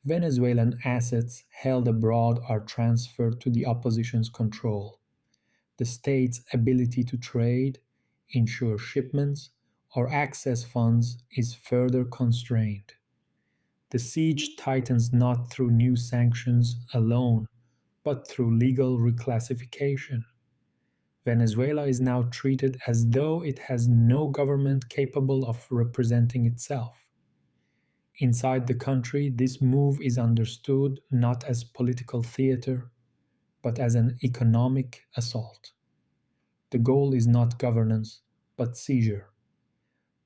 Venezuelan assets held abroad are transferred to the opposition's control. The state's ability to trade, ensure shipments, or access funds is further constrained. The siege tightens not through new sanctions alone, but through legal reclassification. Venezuela is now treated as though it has no government capable of representing itself. Inside the country, this move is understood not as political theater, but as an economic assault. The goal is not governance, but seizure.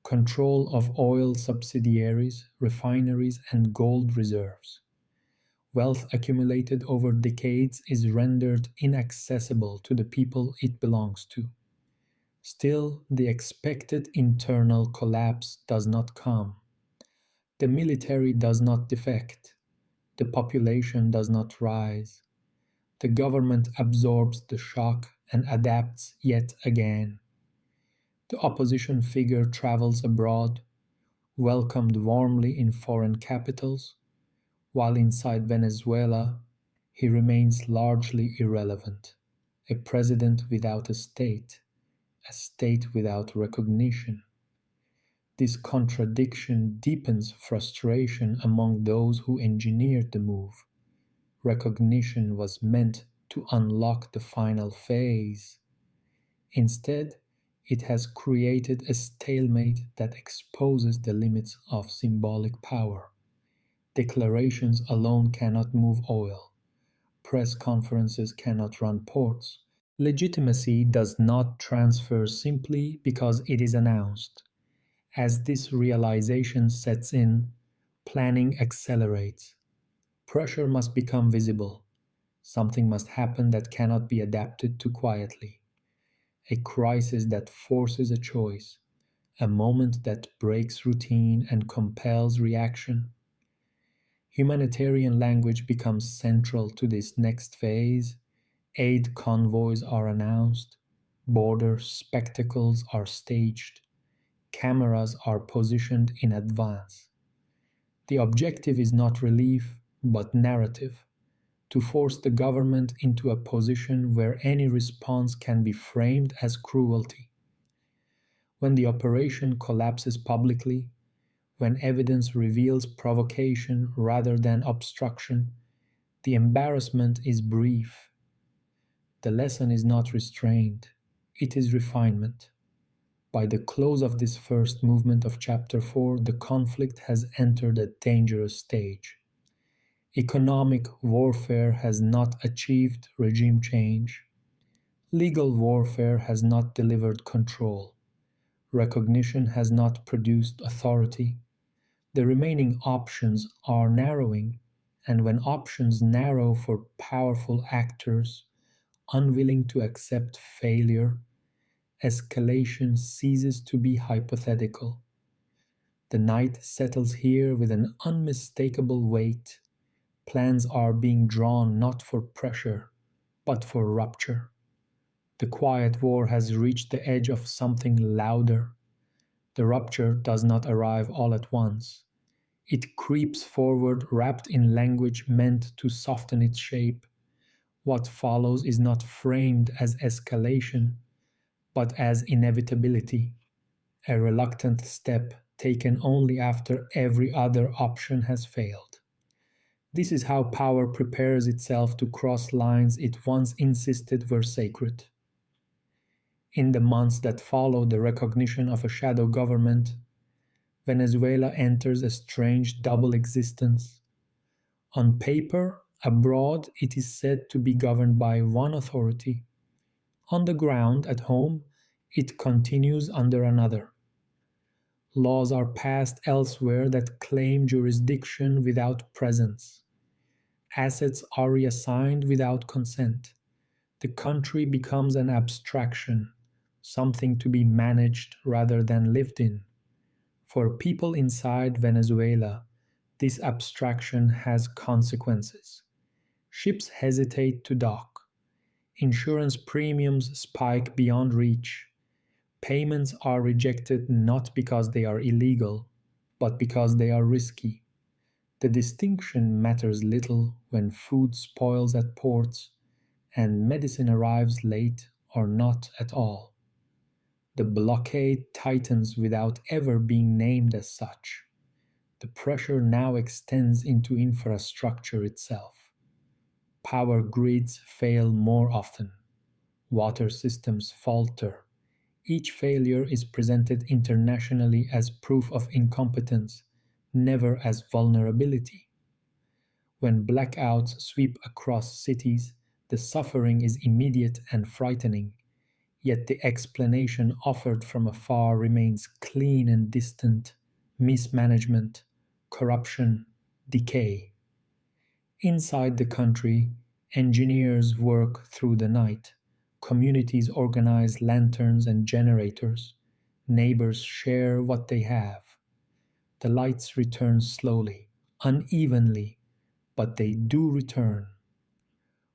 Control of oil subsidiaries, refineries, and gold reserves. Wealth accumulated over decades is rendered inaccessible to the people it belongs to. Still, the expected internal collapse does not come. The military does not defect. The population does not rise. The government absorbs the shock and adapts yet again. The opposition figure travels abroad, welcomed warmly in foreign capitals, while inside Venezuela he remains largely irrelevant, a president without a state without recognition. This contradiction deepens frustration among those who engineered the move. Recognition was meant to unlock the final phase. Instead, it has created a stalemate that exposes the limits of symbolic power. Declarations alone cannot move oil. Press conferences cannot run ports. Legitimacy does not transfer simply because it is announced. As this realization sets in, planning accelerates. Pressure must become visible. Something must happen that cannot be adapted to quietly. A crisis that forces a choice, a moment that breaks routine and compels reaction. Humanitarian language becomes central to this next phase. Aid convoys are announced, border spectacles are staged, cameras are positioned in advance. The objective is not relief, but narrative, to force the government into a position where any response can be framed as cruelty. When the operation collapses publicly, when evidence reveals provocation rather than obstruction, the embarrassment is brief. The lesson is not restraint, it is refinement. By the close of this first movement of Chapter 4, the conflict has entered a dangerous stage. Economic warfare has not achieved regime change. Legal warfare has not delivered control. Recognition has not produced authority. The remaining options are narrowing, and when options narrow for powerful actors unwilling to accept failure, escalation ceases to be hypothetical. The night settles here with an unmistakable weight. Plans are being drawn not for pressure, but for rupture. The quiet war has reached the edge of something louder. The rupture does not arrive all at once. It creeps forward wrapped in language meant to soften its shape. What follows is not framed as escalation, but as inevitability, a reluctant step taken only after every other option has failed. This is how power prepares itself to cross lines it once insisted were sacred. In the months that follow the recognition of a shadow government, Venezuela enters a strange double existence. On paper, abroad, it is said to be governed by one authority. On the ground, at home, it continues under another. Laws are passed elsewhere that claim jurisdiction without presence. Assets are reassigned without consent. The country becomes an abstraction, something to be managed rather than lived in. For people inside Venezuela, this abstraction has consequences. Ships hesitate to dock. Insurance premiums spike beyond reach. Payments are rejected not because they are illegal, but because they are risky. The distinction matters little when food spoils at ports and medicine arrives late or not at all. The blockade tightens without ever being named as such. The pressure now extends into infrastructure itself. Power grids fail more often. Water systems falter. Each failure is presented internationally as proof of incompetence, never as vulnerability. When blackouts sweep across cities, the suffering is immediate and frightening, yet the explanation offered from afar remains clean and distant: mismanagement, corruption, decay. Inside the country, engineers work through the night. Communities organize lanterns and generators. Neighbors share what they have. The lights return slowly, unevenly, but they do return.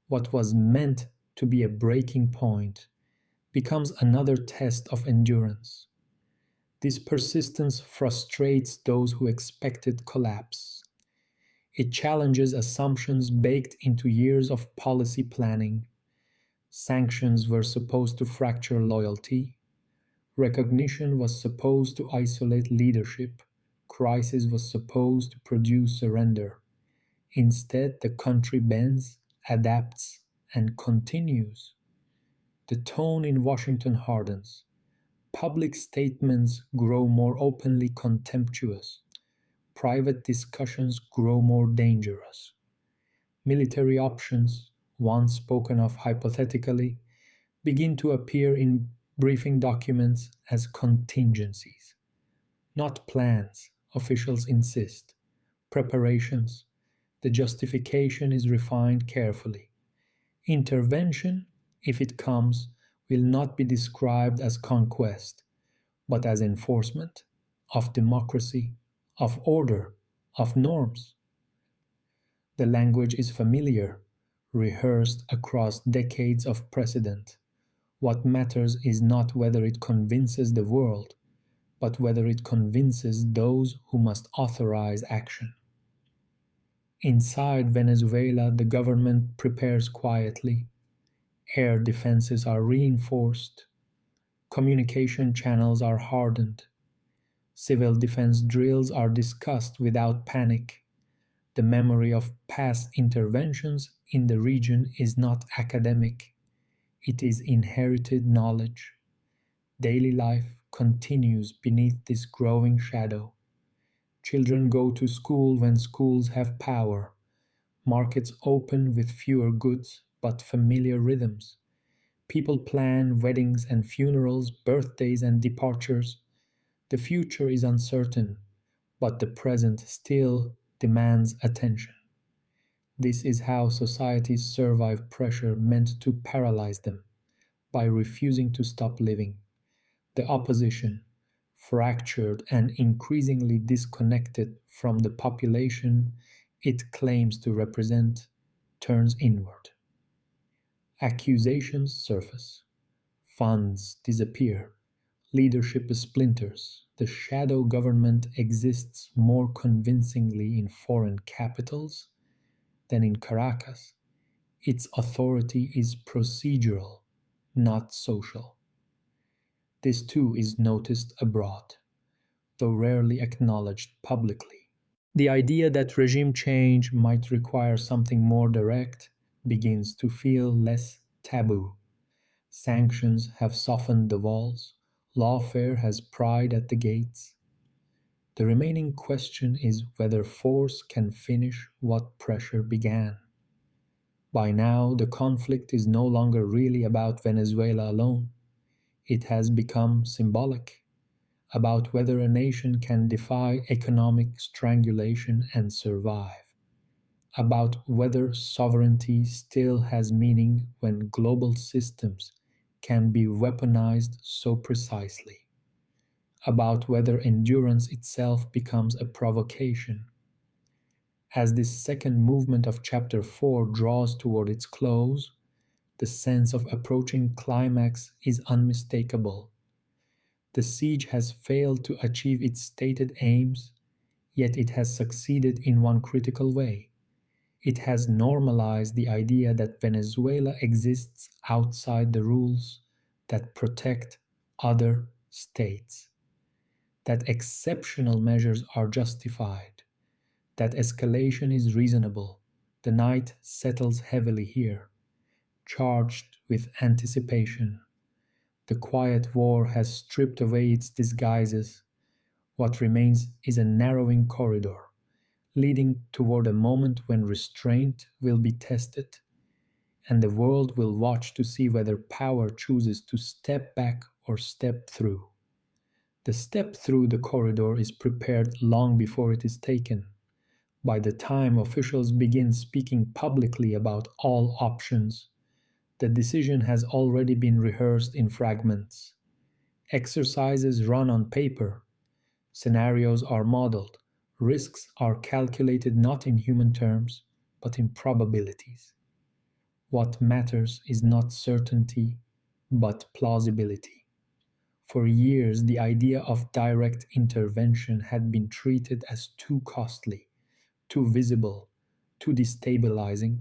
What was meant to be a breaking point becomes another test of endurance. This persistence frustrates those who expected collapse. It challenges assumptions baked into years of policy planning. Sanctions were supposed to fracture loyalty. Recognition was supposed to isolate leadership. Crisis was supposed to produce surrender. Instead, the country bends, adapts, and continues. The tone in Washington hardens. Public statements grow more openly contemptuous. Private discussions grow more dangerous. Military options, once spoken of hypothetically, begin to appear in briefing documents as contingencies. Not plans, officials insist. Preparations. The justification is refined carefully. Intervention, if it comes, will not be described as conquest, but as enforcement of democracy, of order, of norms. The language is familiar, rehearsed across decades of precedent. What matters is not whether it convinces the world, but whether it convinces those who must authorize action. Inside Venezuela, the government prepares quietly. Air defenses are reinforced. Communication channels are hardened. Civil defense drills are discussed without panic. The memory of past interventions in the region is not academic, it is inherited knowledge. Daily life continues beneath this growing shadow. Children go to school when schools have power. Markets open with fewer goods but familiar rhythms. People plan weddings and funerals, birthdays and departures. The future is uncertain, but the present still demands attention. This is how societies survive pressure meant to paralyze them, by refusing to stop living. The opposition, fractured and increasingly disconnected from the population it claims to represent, turns inward. Accusations surface. Funds disappear. Leadership splinters. The shadow government exists more convincingly in foreign capitals than in Caracas. Its authority is procedural, not social. This too is noticed abroad, though rarely acknowledged publicly. The idea that regime change might require something more direct begins to feel less taboo. Sanctions have softened the walls, lawfare has pried at the gates. The remaining question is whether force can finish what pressure began. By now, the conflict is no longer really about Venezuela alone. It has become symbolic, about whether a nation can defy economic strangulation and survive, about whether sovereignty still has meaning when global systems can be weaponized so precisely, about whether endurance itself becomes a provocation. As this second movement of Chapter 4 draws toward its close, the sense of approaching climax is unmistakable. The siege has failed to achieve its stated aims, yet it has succeeded in one critical way. It has normalized the idea that Venezuela exists outside the rules that protect other states, that exceptional measures are justified, that escalation is reasonable. The night settles heavily here, charged with anticipation. The quiet war has stripped away its disguises. What remains is a narrowing corridor, leading toward a moment when restraint will be tested, and the world will watch to see whether power chooses to step back or step through. The step through the corridor is prepared long before it is taken. By the time officials begin speaking publicly about all options, the decision has already been rehearsed in fragments. Exercises run on paper, scenarios are modeled, risks are calculated not in human terms, but in probabilities. What matters is not certainty, but plausibility. For years, the idea of direct intervention had been treated as too costly, too visible, too destabilizing.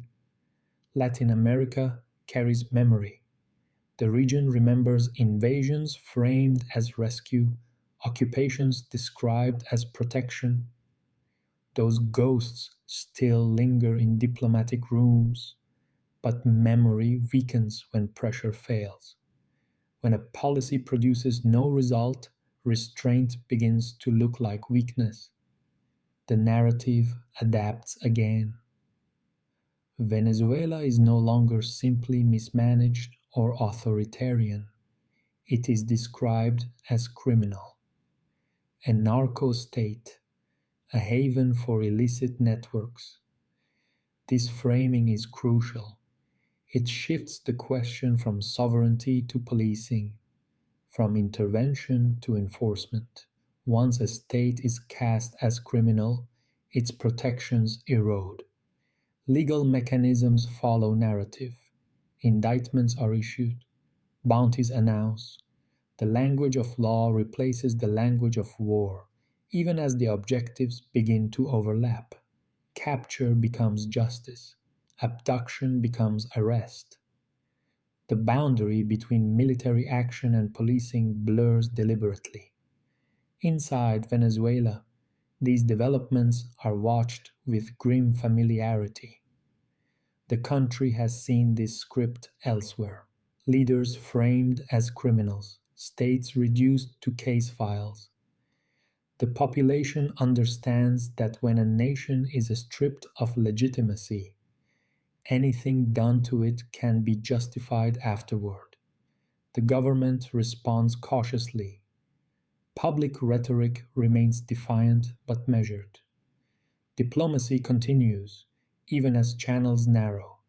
Latin America carries memory. The region remembers invasions framed as rescue, occupations described as protection. Those ghosts still linger in diplomatic rooms, but memory weakens when pressure fails. When a policy produces no result, restraint begins to look like weakness. The narrative adapts again. Venezuela is no longer simply mismanaged or authoritarian. It is described as criminal, a narco state, a haven for illicit networks. This framing is crucial. It shifts the question from sovereignty to policing, from intervention to enforcement. Once a state is cast as criminal, its protections erode. Legal mechanisms follow narrative. Indictments are issued, bounties announced. The language of law replaces the language of war, even as the objectives begin to overlap. Capture becomes justice, abduction becomes arrest. The boundary between military action and policing blurs deliberately. Inside Venezuela, these developments are watched with grim familiarity. The country has seen this script elsewhere. Leaders framed as criminals, states reduced to case files. The population understands that when a nation is stripped of legitimacy, anything done to it can be justified afterward. The government responds cautiously. Public rhetoric remains defiant but measured. Diplomacy continues, even as channels narrow.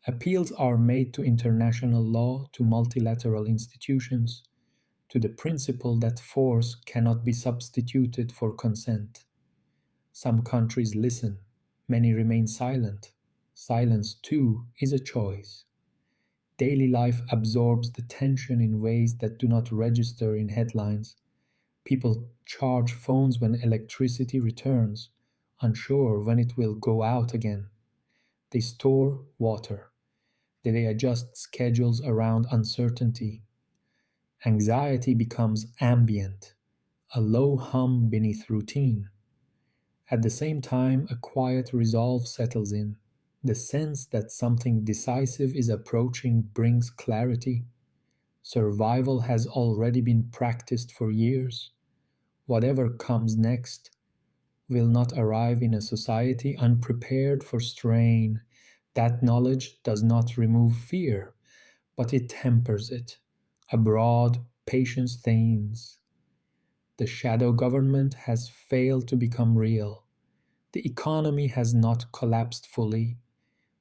Appeals are made to international law, to multilateral institutions, to the principle that force cannot be substituted for consent. Some countries listen, many remain silent. Silence, too, is a choice. Daily life absorbs the tension in ways that do not register in headlines. People charge phones when electricity returns, unsure when it will go out again. They store water. They adjust schedules around uncertainty. Anxiety becomes ambient, a low hum beneath routine. At the same time, a quiet resolve settles in. The sense that something decisive is approaching brings clarity. Survival has already been practiced for years. Whatever comes next will not arrive in a society unprepared for strain. That knowledge does not remove fear, but it tempers it. Abroad, patience thins. The shadow government has failed to become real. The economy has not collapsed fully.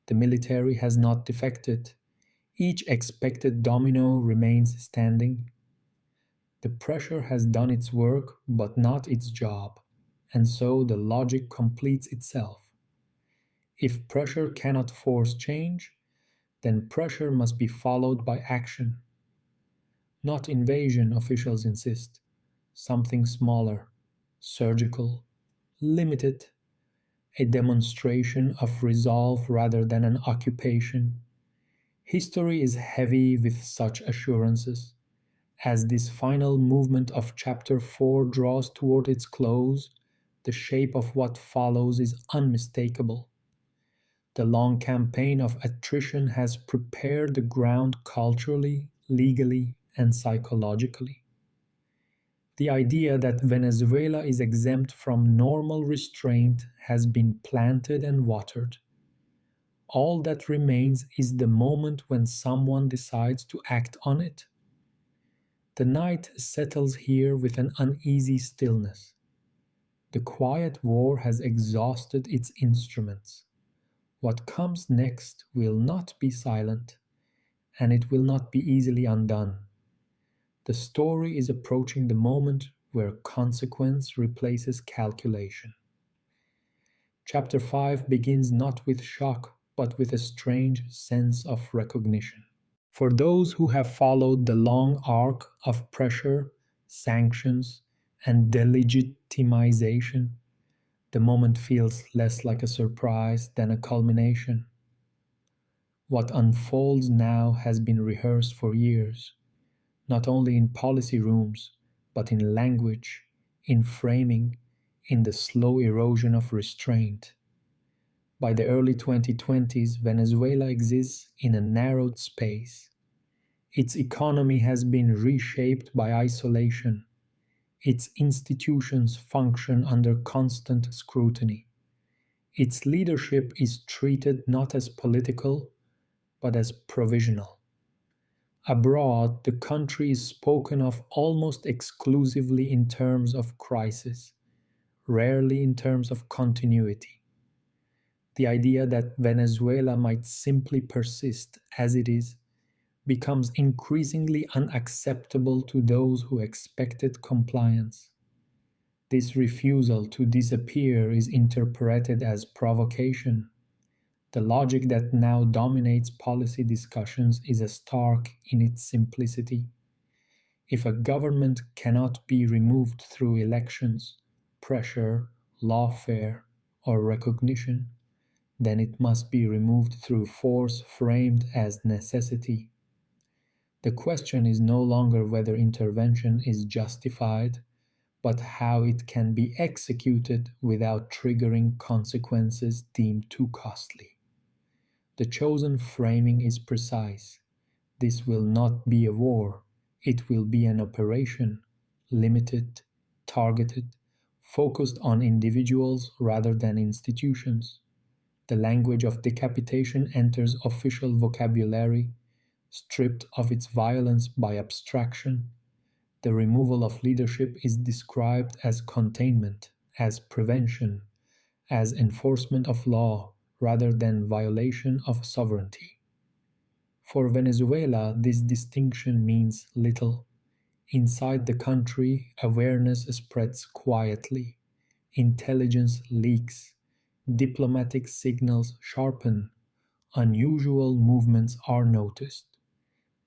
The military has not defected. Each expected domino remains standing. The pressure has done its work, but not its job, and so the logic completes itself. If pressure cannot force change, then pressure must be followed by action. Not invasion, officials insist. Something smaller, surgical, limited, a demonstration of resolve rather than an occupation. History is heavy with such assurances. As this final movement of Chapter 4 draws toward its close, the shape of what follows is unmistakable. The long campaign of attrition has prepared the ground culturally, legally, and psychologically. The idea that Venezuela is exempt from normal restraint has been planted and watered. All that remains is the moment when someone decides to act on it. The night settles here with an uneasy stillness. The quiet war has exhausted its instruments. What comes next will not be silent, and it will not be easily undone. The story is approaching the moment where consequence replaces calculation. Chapter 5 begins not with shock, but with a strange sense of recognition. For those who have followed the long arc of pressure, sanctions, and delegitimization, the moment feels less like a surprise than a culmination. What unfolds now has been rehearsed for years, not only in policy rooms, but in language, in framing, in the slow erosion of restraint. By the early 2020s, Venezuela exists in a narrowed space. Its economy has been reshaped by isolation. Its institutions function under constant scrutiny. Its leadership is treated not as political, but as provisional. Abroad, the country is spoken of almost exclusively in terms of crisis, rarely in terms of continuity. The idea that Venezuela might simply persist as it is becomes increasingly unacceptable to those who expected compliance. This refusal to disappear is interpreted as provocation. The logic that now dominates policy discussions is stark in its simplicity. If a government cannot be removed through elections, pressure, lawfare, or recognition, then it must be removed through force framed as necessity. The question is no longer whether intervention is justified, but how it can be executed without triggering consequences deemed too costly. The chosen framing is precise. This will not be a war, it will be an operation, limited, targeted, focused on individuals rather than institutions. The language of decapitation enters official vocabulary, stripped of its violence by abstraction. The removal of leadership is described as containment, as prevention, as enforcement of law rather than violation of sovereignty. For Venezuela, this distinction means little. Inside the country, awareness spreads quietly, intelligence leaks, diplomatic signals sharpen, unusual movements are noticed.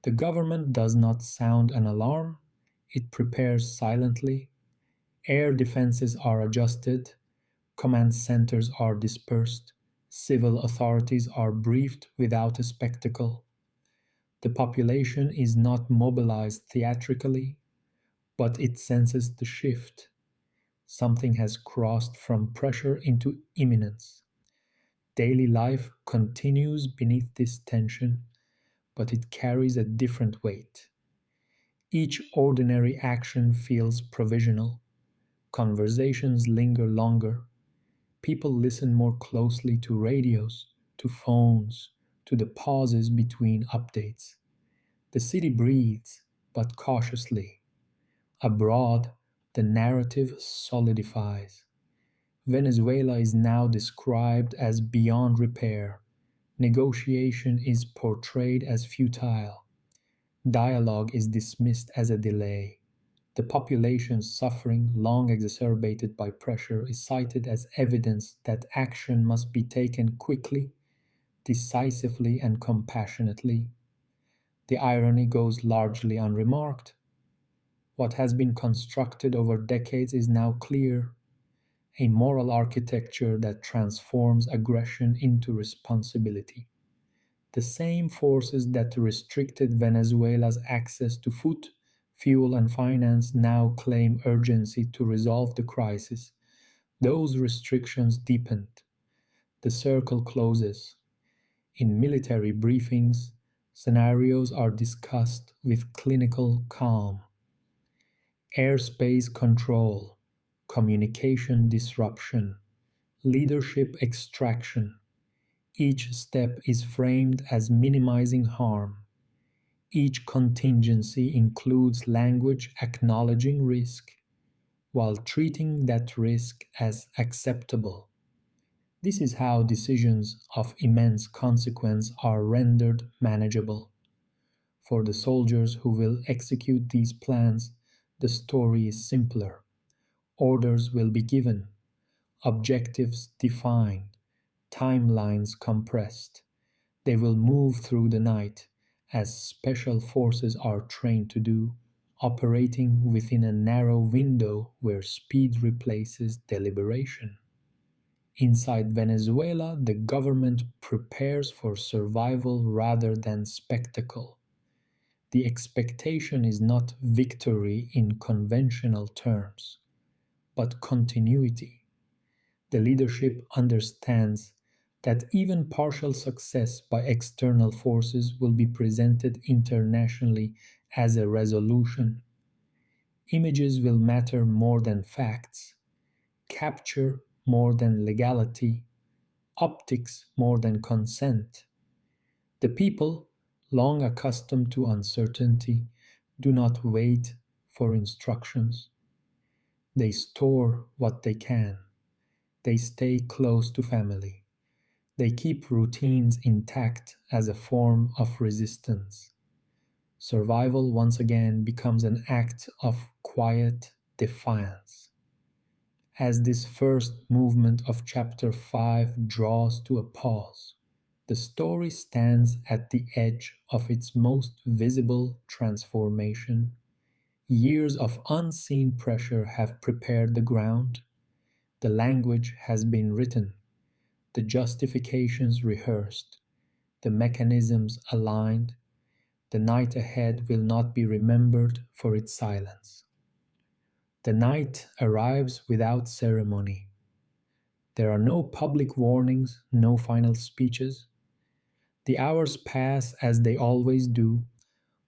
The government does not sound an alarm, it prepares silently. Air defenses are adjusted, command centers are dispersed, civil authorities are briefed without a spectacle. The population is not mobilized theatrically, but it senses the shift. Something has crossed from pressure into imminence. Daily life continues beneath this tension, but it carries a different weight. Each ordinary action feels provisional. Conversations linger longer. People listen more closely to radios, to phones, to the pauses between updates. The city breathes, but cautiously. Abroad, the narrative solidifies. Venezuela is now described as beyond repair. Negotiation is portrayed as futile. Dialogue is dismissed as a delay. The population's suffering, long exacerbated by pressure, is cited as evidence that action must be taken quickly, decisively, and compassionately. The irony goes largely unremarked. What has been constructed over decades is now clear, a moral architecture that transforms aggression into responsibility. The same forces that restricted Venezuela's access to food, fuel, and finance now claim urgency to resolve the crisis. Those restrictions deepened. The circle closes. In military briefings, scenarios are discussed with clinical calm. Airspace control, communication disruption, leadership extraction. Each step is framed as minimizing harm. Each contingency includes language acknowledging risk while treating that risk as acceptable. This is how decisions of immense consequence are rendered manageable. For the soldiers who will execute these plans, the story is simpler. Orders will be given, objectives defined, timelines compressed. They will move through the night, as special forces are trained to do, operating within a narrow window where speed replaces deliberation. Inside Venezuela, the government prepares for survival rather than spectacle. The expectation is not victory in conventional terms, but continuity. The leadership understands that even partial success by external forces will be presented internationally as a resolution. Images will matter more than facts, capture more than legality, optics more than consent. The people, long accustomed to uncertainty, do not wait for instructions. They store what they can. They stay close to family. They keep routines intact as a form of resistance. Survival once again becomes an act of quiet defiance. As this first movement of chapter 5 draws to a pause, the story stands at the edge of its most visible transformation. Years of unseen pressure have prepared the ground. The language has been written, the justifications rehearsed, the mechanisms aligned. The night ahead will not be remembered for its silence. The night arrives without ceremony. There are no public warnings, no final speeches. The hours pass as they always do,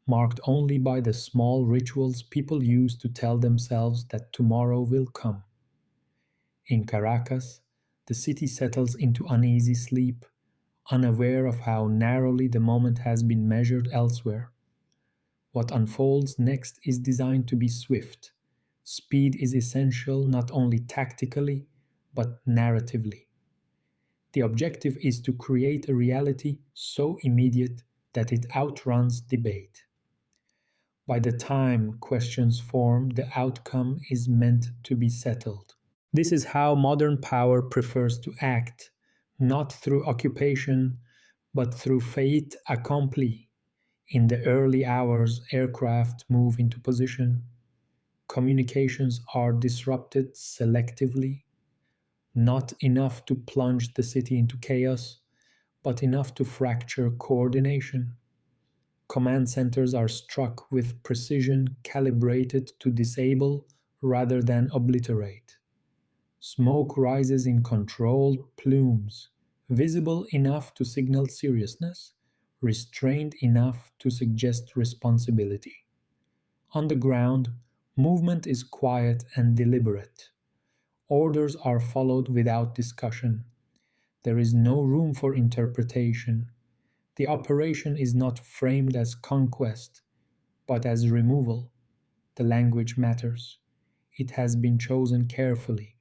marked only by the small rituals people use to tell themselves that tomorrow will come. In Caracas, the city settles into uneasy sleep, unaware of how narrowly the moment has been measured elsewhere. What unfolds next is designed to be swift. Speed is essential not only tactically, but narratively. The objective is to create a reality so immediate that it outruns debate. By the time questions form, the outcome is meant to be settled. This is how modern power prefers to act, not through occupation, but through fait accompli. In the early hours, aircraft move into position. Communications are disrupted selectively, not enough to plunge the city into chaos, but enough to fracture coordination. Command centers are struck with precision calibrated to disable rather than obliterate. Smoke rises in controlled plumes, visible enough to signal seriousness, restrained enough to suggest responsibility. On the ground, movement is quiet and deliberate. Orders are followed without discussion. There is no room for interpretation. The operation is not framed as conquest, but as removal. The language matters. It has been chosen carefully,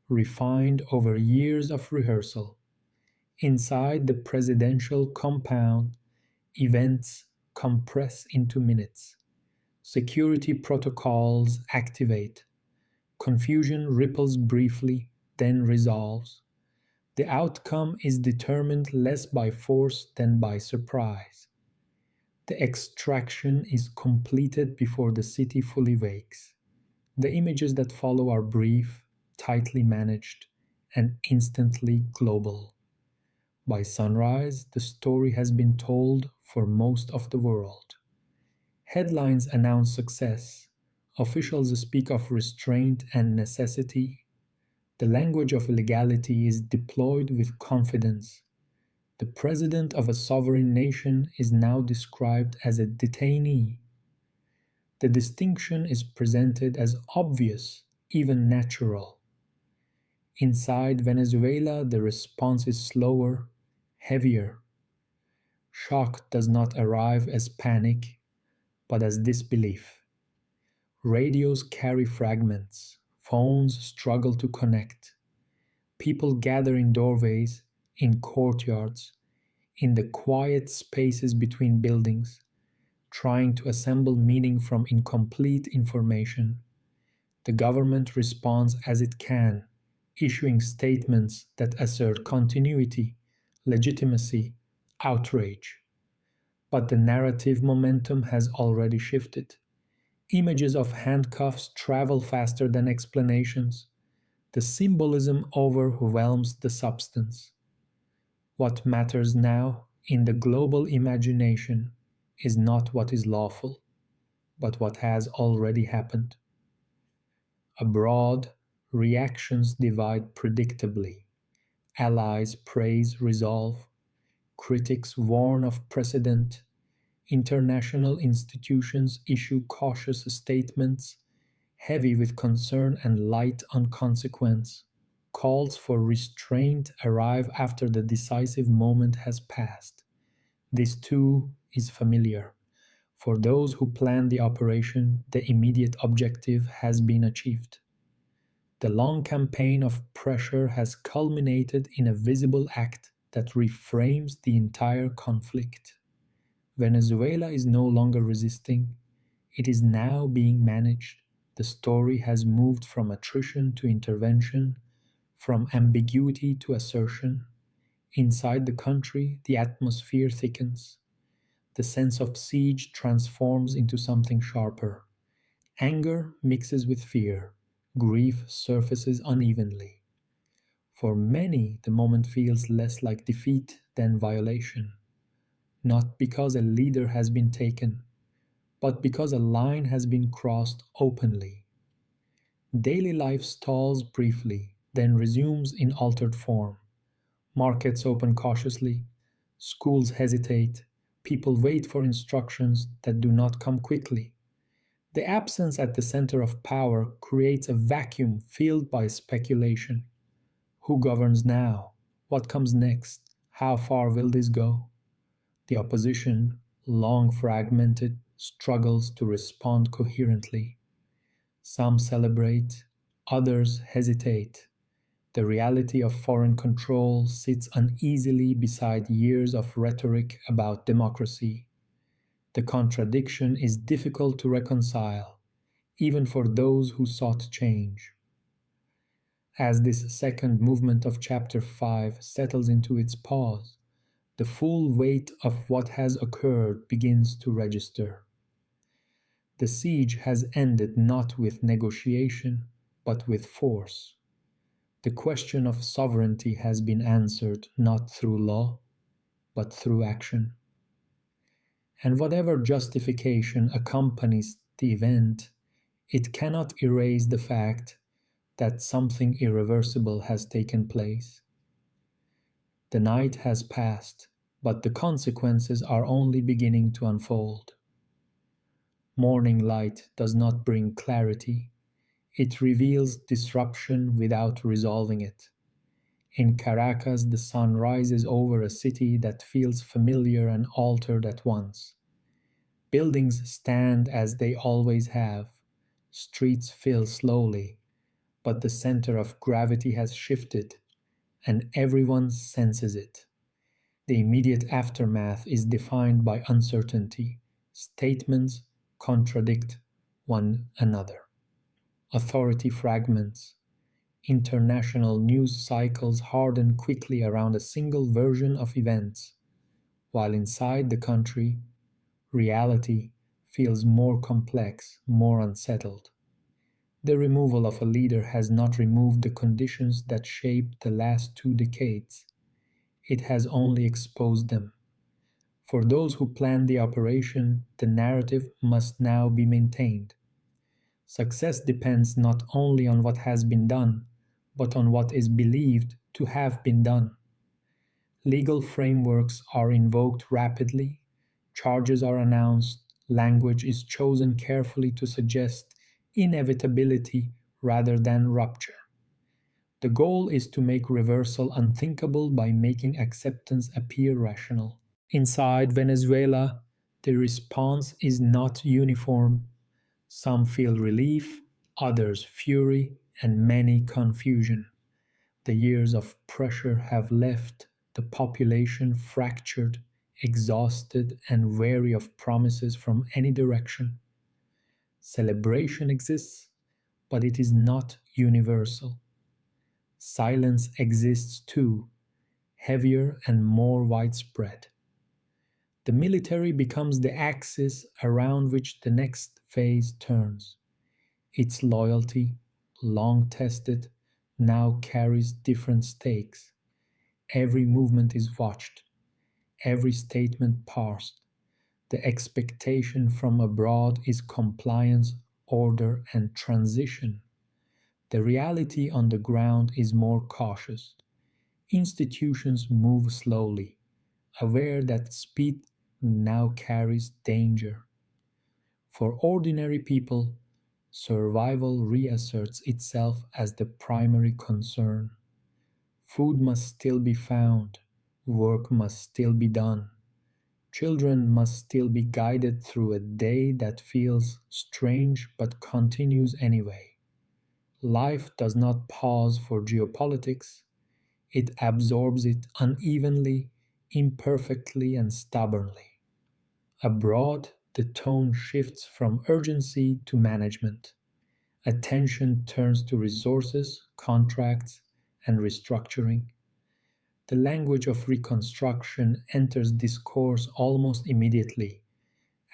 refined over years of rehearsal. Inside the presidential compound, events compress into minutes. Security protocols activate. Confusion ripples briefly, then resolves. The outcome is determined less by force than by surprise. The extraction is completed before the city fully wakes. The images that follow are brief, tightly managed, and instantly global. By sunrise, the story has been told for most of the world. Headlines announce success. Officials speak of restraint and necessity. The language of legality is deployed with confidence. The president of a sovereign nation is now described as a detainee. The distinction is presented as obvious, even natural. Inside Venezuela, the response is slower, heavier. Shock does not arrive as panic, but as disbelief. Radios carry fragments, phones struggle to connect. People gather in doorways, in courtyards, in the quiet spaces between buildings, trying to assemble meaning from incomplete information. The government responds as it can, issuing statements that assert continuity, legitimacy, outrage. But the narrative momentum has already shifted. Images of handcuffs travel faster than explanations. The symbolism overwhelms the substance. What matters now in the global imagination is not what is lawful, but what has already happened. Abroad, reactions divide predictably. Allies praise resolve, critics warn of precedent, international institutions issue cautious statements, heavy with concern and light on consequence. Calls for restraint arrive after the decisive moment has passed. This too is familiar. For those who plan the operation, the immediate objective has been achieved. The long campaign of pressure has culminated in a visible act that reframes the entire conflict. Venezuela is no longer resisting, it is now being managed. The story has moved from attrition to intervention, from ambiguity to assertion. Inside the country, the atmosphere thickens. The sense of siege transforms into something sharper. Anger mixes with fear. Grief surfaces unevenly. For many, the moment feels less like defeat than violation, not because a leader has been taken, but because a line has been crossed openly. Daily life stalls briefly, then resumes in altered form. Markets open cautiously, schools hesitate, people wait for instructions that do not come quickly. The absence at the center of power creates a vacuum filled by speculation. Who governs now? What comes next? How far will this go? The opposition, long fragmented, struggles to respond coherently. Some celebrate, others hesitate. The reality of foreign control sits uneasily beside years of rhetoric about democracy. The contradiction is difficult to reconcile, even for those who sought change. As this second movement of chapter 5 settles into its pause, the full weight of what has occurred begins to register. The siege has ended not with negotiation, but with force. The question of sovereignty has been answered not through law, but through action. And whatever justification accompanies the event, it cannot erase the fact that something irreversible has taken place. The night has passed, but the consequences are only beginning to unfold. Morning light does not bring clarity, it reveals disruption without resolving it. In Caracas, the sun rises over a city that feels familiar and altered at once. Buildings stand as they always have, streets fill slowly, but the center of gravity has shifted, and everyone senses it. The immediate aftermath is defined by uncertainty. Statements contradict one another. Authority fragments. International news cycles harden quickly around a single version of events, while inside the country, reality feels more complex, more unsettled. The removal of a leader has not removed the conditions that shaped the last 2 decades. It has only exposed them. For those who planned the operation, the narrative must now be maintained. Success depends not only on what has been done, but on what is believed to have been done. Legal frameworks are invoked rapidly, charges are announced, language is chosen carefully to suggest inevitability rather than rupture. The goal is to make reversal unthinkable by making acceptance appear rational. Inside Venezuela, the response is not uniform. Some feel relief, others fury, and many confusion. The years of pressure have left the population fractured, exhausted, and weary of promises from any direction. Celebration exists, but it is not universal. Silence exists too, heavier and more widespread. The military becomes the axis around which the next phase turns. Its loyalty, long tested, now carries different stakes. Every movement is watched, every statement parsed. The expectation from abroad is compliance, order, and transition. The reality on the ground is more cautious. Institutions move slowly, aware that speed now carries danger. For ordinary people, survival reasserts itself as the primary concern. Food must still be found, work must still be done, children must still be guided through a day that feels strange but continues anyway. Life does not pause for geopolitics, it absorbs it unevenly, imperfectly, and stubbornly. Abroad, the tone shifts from urgency to management. Attention turns to resources, contracts, and restructuring. The language of reconstruction enters discourse almost immediately,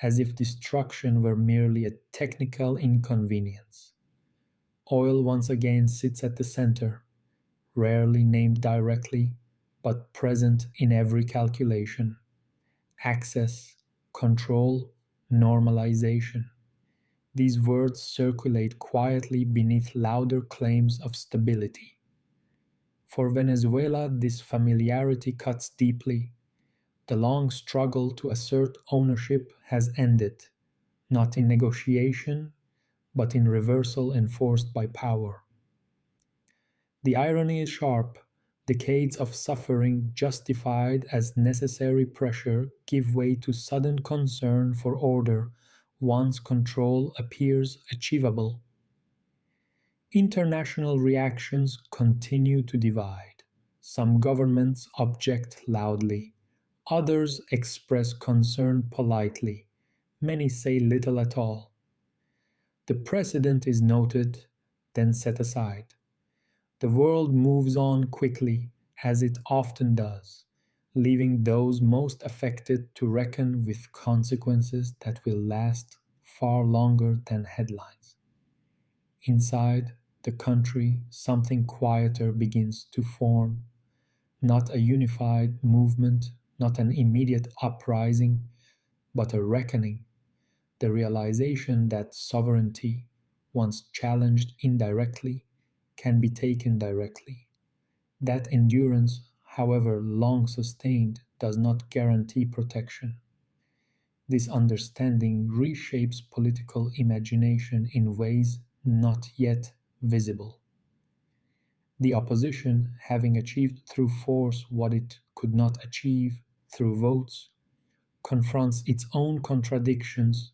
as if destruction were merely a technical inconvenience. Oil once again sits at the center, rarely named directly, but present in every calculation. Access, control, normalization. These words circulate quietly beneath louder claims of stability. For Venezuela, this familiarity cuts deeply. The long struggle to assert ownership has ended, not in negotiation, but in reversal enforced by power. The irony is sharp. Decades of suffering justified as necessary pressure give way to sudden concern for order once control appears achievable. International reactions continue to divide. Some governments object loudly, others express concern politely, many say little at all. The precedent is noted, then set aside. The world moves on quickly, as it often does, leaving those most affected to reckon with consequences that will last far longer than headlines. Inside the country, something quieter begins to form, not a unified movement, not an immediate uprising, but a reckoning, the realization that sovereignty, once challenged indirectly, can be taken directly. That endurance, however long sustained, does not guarantee protection. This understanding reshapes political imagination in ways not yet visible. The opposition, having achieved through force what it could not achieve through votes, confronts its own contradictions.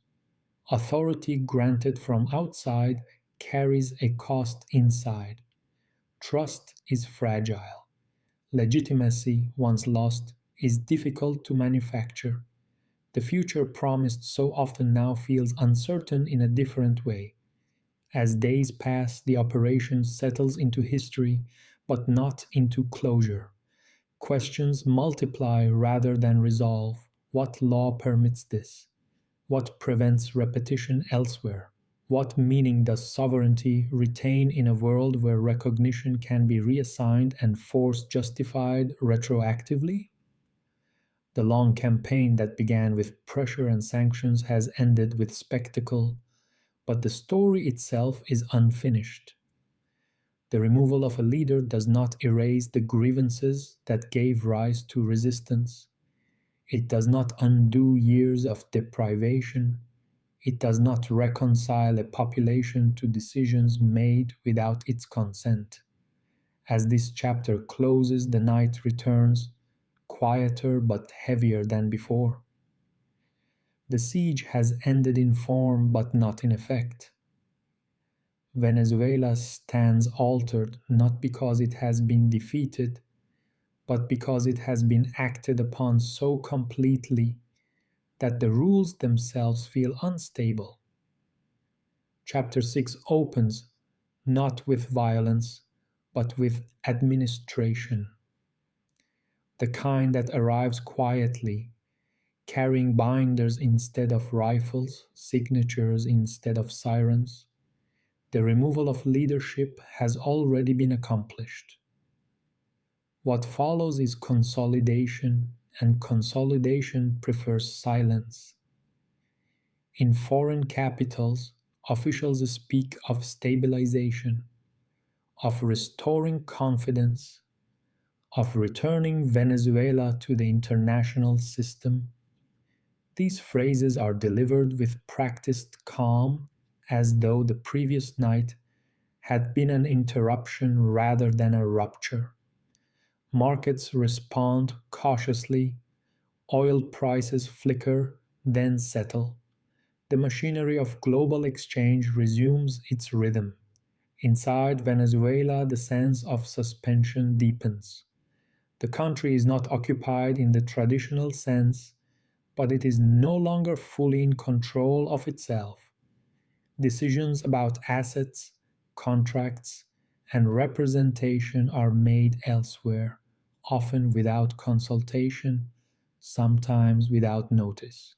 Authority granted from outside carries a cost inside. Trust is fragile. Legitimacy, once lost, is difficult to manufacture. The future promised so often now feels uncertain in a different way. As days pass, the operation settles into history, but not into closure. Questions multiply rather than resolve. What law permits this? What prevents repetition elsewhere? What meaning does sovereignty retain in a world where recognition can be reassigned and force justified retroactively? The long campaign that began with pressure and sanctions has ended with spectacle, but the story itself is unfinished. The removal of a leader does not erase the grievances that gave rise to resistance. It does not undo years of deprivation. It does not reconcile a population to decisions made without its consent. As this chapter closes, the night returns, quieter but heavier than before. The siege has ended in form but not in effect. Venezuela stands altered not because it has been defeated, but because it has been acted upon so completely that the rules themselves feel unstable. Chapter 6 opens not with violence, but with administration, the kind that arrives quietly, carrying binders instead of rifles, signatures instead of sirens. The removal of leadership has already been accomplished. What follows is consolidation, and consolidation prefers silence. In foreign capitals, officials speak of stabilization, of restoring confidence, of returning Venezuela to the international system. These phrases are delivered with practiced calm, as though the previous night had been an interruption rather than a rupture. Markets respond cautiously, oil prices flicker, then settle. The machinery of global exchange resumes its rhythm. Inside Venezuela, the sense of suspension deepens. The country is not occupied in the traditional sense, but it is no longer fully in control of itself. Decisions about assets, contracts, and representation are made elsewhere, often without consultation, sometimes without notice.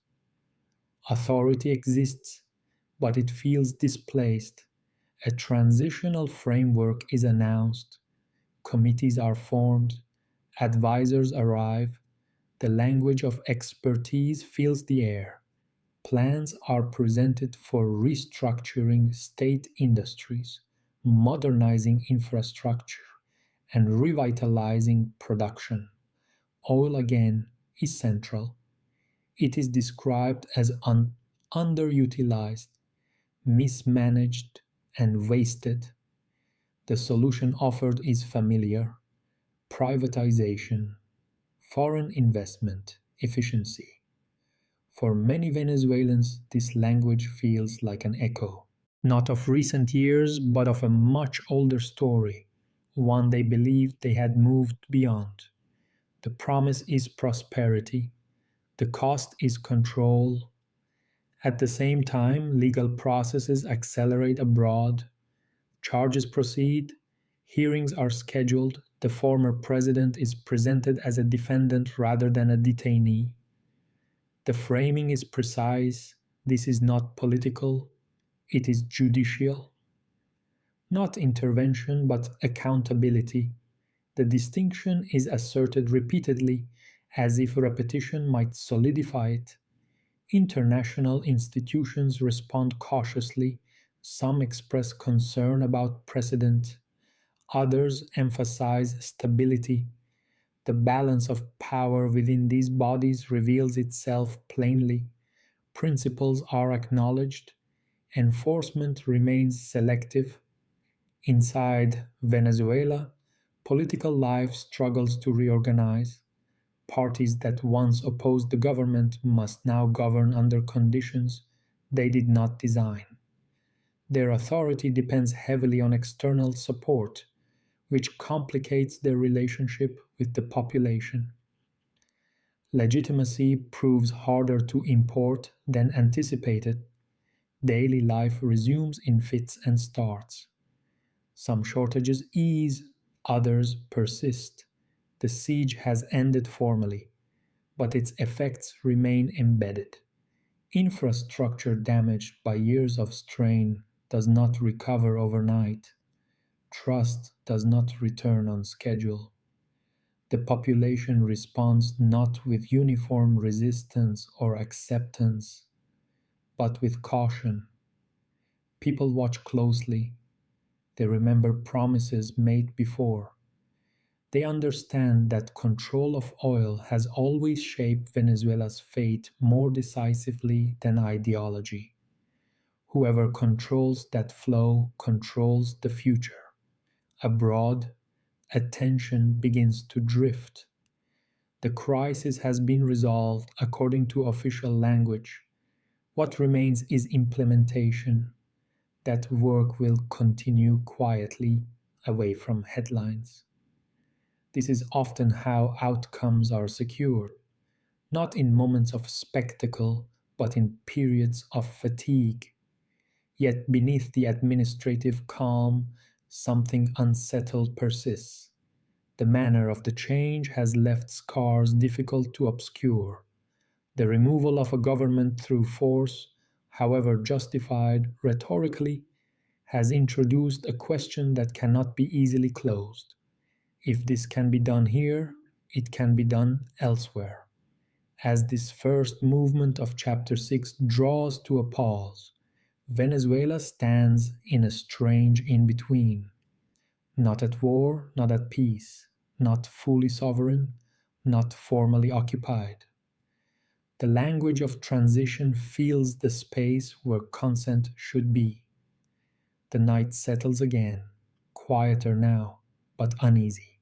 Authority exists, but it feels displaced. A transitional framework is announced, committees are formed, advisors arrive, the language of expertise fills the air. Plans are presented for restructuring state industries, modernizing infrastructure, and revitalizing production. Oil again is central. It is described as underutilized, mismanaged, and wasted. The solution offered is familiar: privatization, foreign investment, efficiency. For many Venezuelans, this language feels like an echo, not of recent years, but of a much older story, one they believed they had moved beyond. The promise is prosperity, the cost is control. At the same time, legal processes accelerate abroad, charges proceed, hearings are scheduled, The former president is presented as a defendant rather than a detainee. The framing is precise. This is not political, it is judicial. Not intervention, but accountability. The distinction is asserted repeatedly, as if repetition might solidify it. International institutions respond cautiously. Some express concern about precedent, others emphasize stability. The balance of power within these bodies reveals itself plainly. Principles are acknowledged, enforcement remains selective. Inside Venezuela, political life struggles to reorganize. Parties that once opposed the government must now govern under conditions they did not design. Their authority depends heavily on external support, which complicates their relationship with the population. Legitimacy proves harder to import than anticipated. Daily life resumes in fits and starts. Some shortages ease, others persist. The siege has ended formally, but its effects remain embedded. Infrastructure damaged by years of strain does not recover overnight. Trust does not return on schedule. The population responds not with uniform resistance or acceptance, but with caution. People watch closely. They remember promises made before. They understand that control of oil has always shaped Venezuela's fate more decisively than ideology. Whoever controls that flow controls the future. Abroad, attention begins to drift. The crisis has been resolved according to official language. What remains is implementation. That work will continue quietly, away from headlines. This is often how outcomes are secured, not in moments of spectacle, but in periods of fatigue. Yet beneath the administrative calm, something unsettled persists. The manner of the change has left scars difficult to obscure. The removal of a government through force, however justified rhetorically, has introduced a question that cannot be easily closed. If this can be done here, it can be done elsewhere. As this first movement of Chapter 6 draws to a pause, Venezuela stands in a strange in between. Not at war, not at peace, not fully sovereign, not formally occupied. The language of transition fills the space where consent should be. The night settles again, quieter now, but uneasy.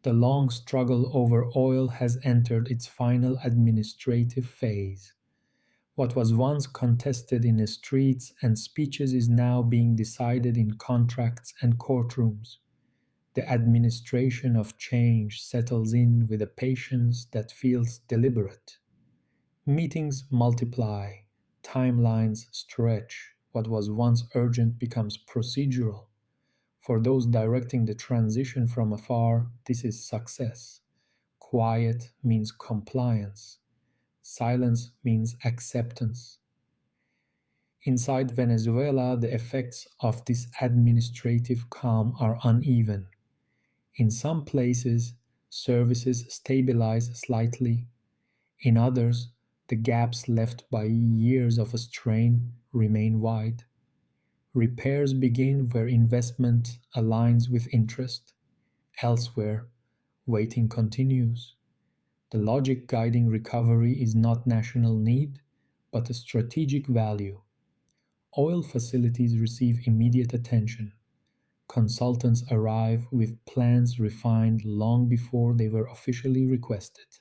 The long struggle over oil has entered its final administrative phase. What was once contested in the streets and speeches is now being decided in contracts and courtrooms. The administration of change settles in with a patience that feels deliberate. Meetings multiply, timelines stretch, what was once urgent becomes procedural. For those directing the transition from afar, this is success. Quiet means compliance. Silence means acceptance. Inside Venezuela, the effects of this administrative calm are uneven. In some places, services stabilize slightly. In others, the gaps left by years of strain remain wide. Repairs begin where investment aligns with interest. Elsewhere, waiting continues. The logic guiding recovery is not national need, but a strategic value. Oil facilities receive immediate attention. Consultants arrive with plans refined long before they were officially requested.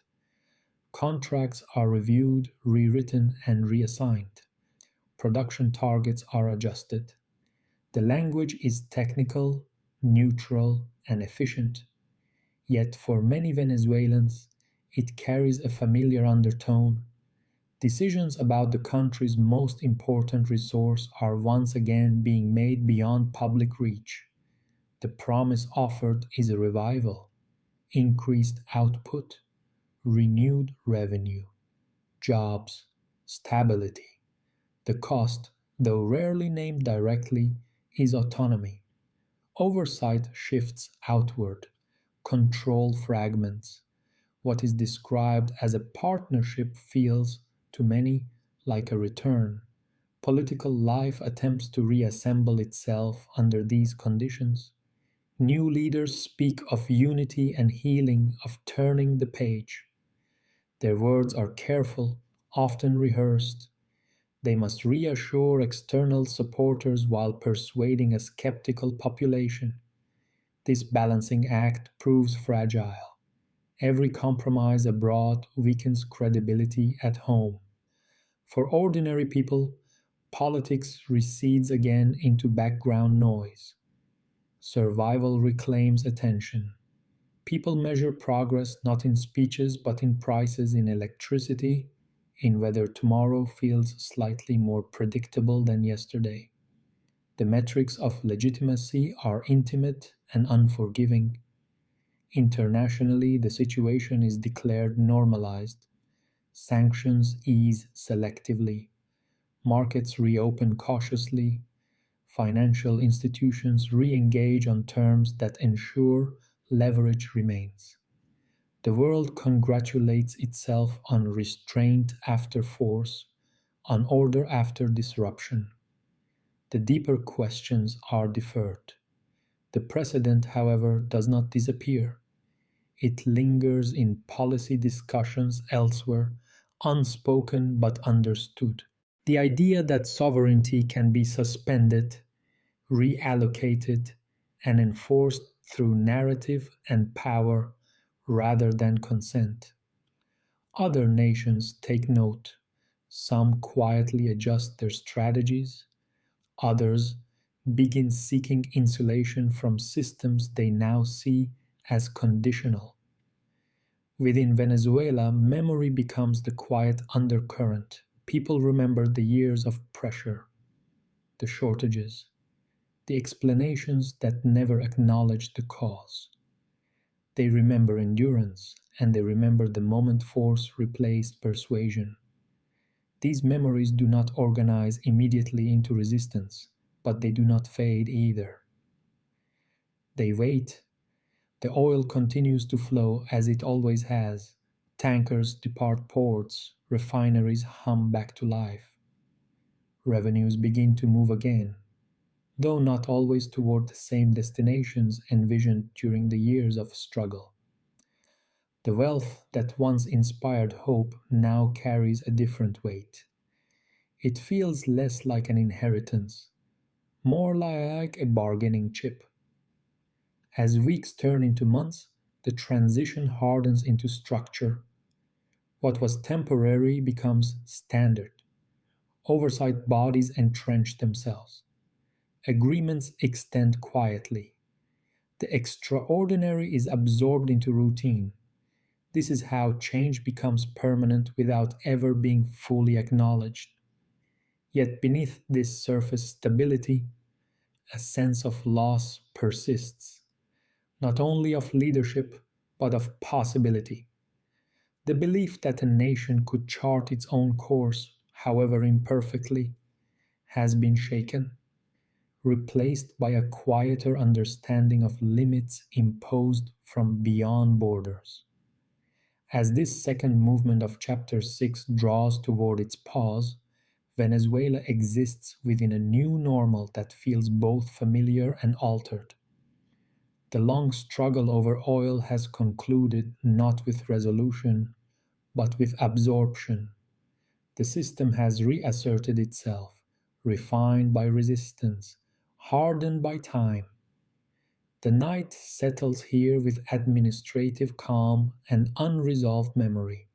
Contracts are reviewed, rewritten, and reassigned. Production targets are adjusted. The language is technical, neutral, and efficient. Yet for many Venezuelans, it carries a familiar undertone. Decisions about the country's most important resource are once again being made beyond public reach. The promise offered is a revival, increased output, renewed revenue, jobs, stability. The cost, though rarely named directly, is autonomy. Oversight shifts outward, control fragments. What is described as a partnership feels, to many, like a return. Political life attempts to reassemble itself under these conditions. New leaders speak of unity and healing, of turning the page. Their words are careful, often rehearsed. They must reassure external supporters while persuading a skeptical population. This balancing act proves fragile. Every compromise abroad weakens credibility at home. For ordinary people, politics recedes again into background noise. Survival reclaims attention. People measure progress not in speeches but in prices in electricity, in whether tomorrow feels slightly more predictable than yesterday. The metrics of legitimacy are intimate and unforgiving. Internationally, the situation is declared normalized. Sanctions ease selectively. Markets reopen cautiously. Financial institutions re engage on terms that ensure leverage remains. The world congratulates itself on restraint after force, on order after disruption. The deeper questions are deferred. The precedent, however, does not disappear. It lingers in policy discussions elsewhere, unspoken but understood. The idea that sovereignty can be suspended, reallocated, and enforced through narrative and power rather than consent. Other nations take note. Some quietly adjust their strategies, others begin seeking insulation from systems they now see as conditional. Within Venezuela, memory becomes the quiet undercurrent. People remember the years of pressure, the shortages, the explanations that never acknowledged the cause. They remember endurance, and they remember the moment force replaced persuasion. These memories do not organize immediately into resistance, but they do not fade either. They wait. The oil continues to flow as it always has. Tankers depart ports, refineries hum back to life. Revenues begin to move again, though not always toward the same destinations envisioned during the years of struggle. The wealth that once inspired hope now carries a different weight. It feels less like an inheritance, more like a bargaining chip. As weeks turn into months, the transition hardens into structure. What was temporary becomes standard. Oversight bodies entrench themselves. Agreements extend quietly. The extraordinary is absorbed into routine. This is how change becomes permanent without ever being fully acknowledged. Yet beneath this surface stability, a sense of loss persists, not only of leadership, but of possibility. The belief that a nation could chart its own course, however imperfectly, has been shaken, replaced by a quieter understanding of limits imposed from beyond borders. As this second movement of Chapter 6 draws toward its pause, Venezuela exists within a new normal that feels both familiar and altered. The long struggle over oil has concluded not with resolution, but with absorption. The system has reasserted itself, refined by resistance, hardened by time. The night settles here with administrative calm and unresolved memory.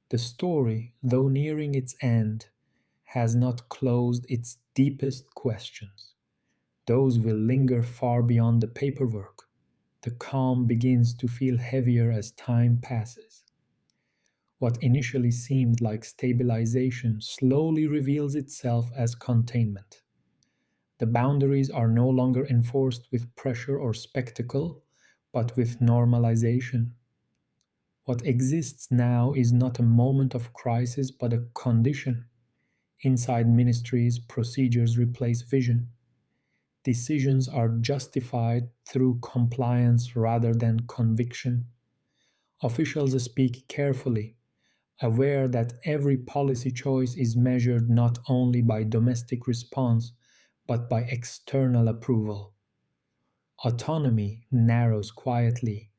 The story, though nearing its end, has not closed its deepest questions. Those will linger far beyond the paperwork. The calm begins to feel heavier as time passes. What initially seemed like stabilization slowly reveals itself as containment. The boundaries are no longer enforced with pressure or spectacle, but with normalization. What exists now is not a moment of crisis, but a condition. Inside ministries, procedures replace vision. Decisions are justified through compliance rather than conviction. Officials speak carefully, aware that every policy choice is measured not only by domestic response but by external approval. Autonomy narrows quietly,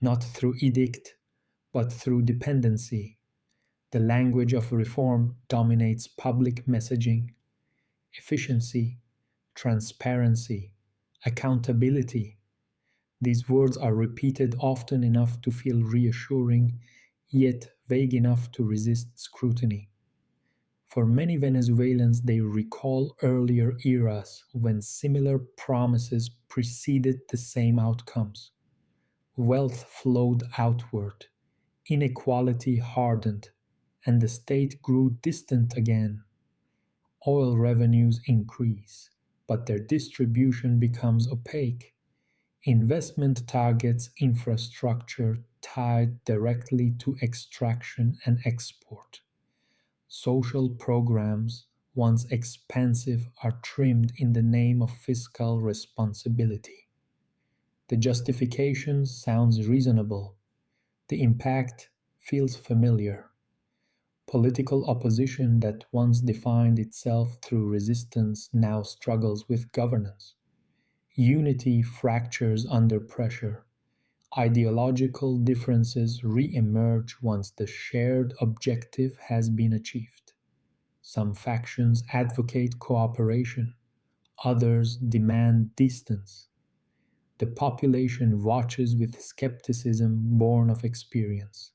not through edict but through dependency. The language of reform dominates public messaging. Efficiency, transparency, accountability. These words are repeated often enough to feel reassuring, yet vague enough to resist scrutiny. For many Venezuelans, they recall earlier eras when similar promises preceded the same outcomes. Wealth flowed outward, inequality hardened, and the state grew distant again. Oil revenues increase, but their distribution becomes opaque. Investment targets infrastructure tied directly to extraction and export. Social programs, once expansive, are trimmed in the name of fiscal responsibility. The justification sounds reasonable. The impact feels familiar. Political opposition that once defined itself through resistance now struggles with governance. Unity fractures under pressure. Ideological differences re emerge once the shared objective has been achieved. Some factions advocate cooperation, others demand distance. The population watches with skepticism born of experience.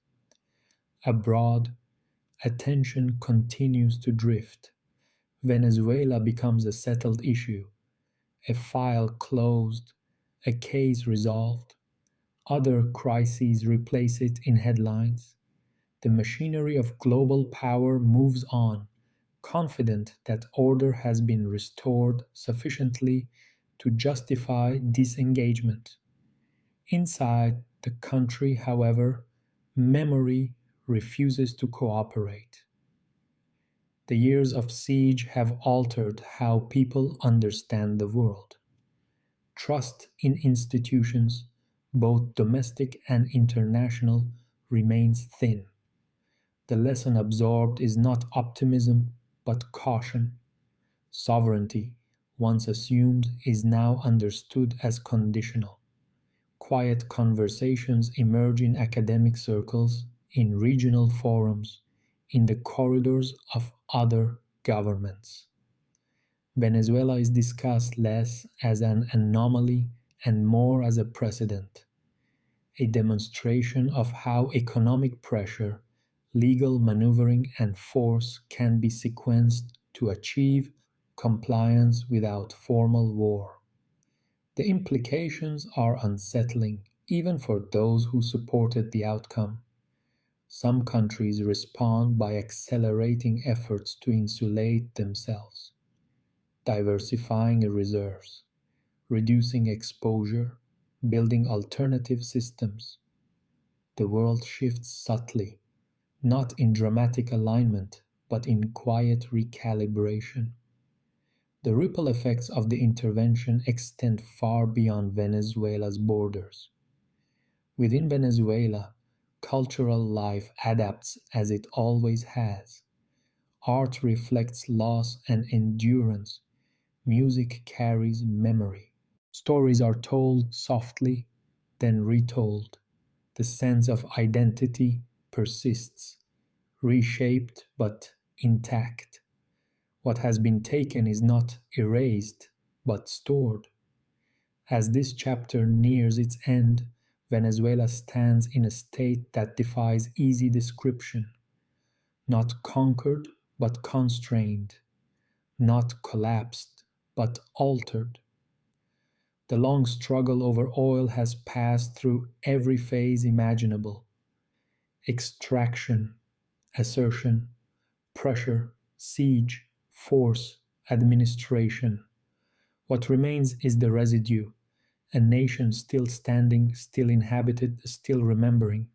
Abroad, attention continues to drift. Venezuela becomes a settled issue, a file closed, a case resolved. Other crises replace it in headlines. The machinery of global power moves on, confident that order has been restored sufficiently to justify disengagement. Inside the country, however, memory refuses to cooperate. The years of siege have altered how people understand the world. Trust in institutions, both domestic and international, remains thin. The lesson absorbed is not optimism, but caution. Sovereignty, once assumed, is now understood as conditional. Quiet conversations emerge in academic circles, in regional forums, in the corridors of other governments. Venezuela is discussed less as an anomaly and more as a precedent, a demonstration of how economic pressure, legal maneuvering, and force can be sequenced to achieve compliance without formal war. The implications are unsettling, even for those who supported the outcome. Some countries respond by accelerating efforts to insulate themselves, diversifying reserves, reducing exposure, building alternative systems. The world shifts subtly, not in dramatic alignment, but in quiet recalibration. The ripple effects of the intervention extend far beyond Venezuela's borders. Within Venezuela, cultural life adapts as it always has. Art reflects loss and endurance. Music carries memory. Stories are told softly, then retold. The sense of identity persists, reshaped but intact. What has been taken is not erased, but stored. As this chapter nears its end, Venezuela stands in a state that defies easy description, not conquered, but constrained, not collapsed, but altered. The long struggle over oil has passed through every phase imaginable: extraction, assertion, pressure, siege, force, administration. What remains is the residue, a nation still standing, still inhabited, still remembering.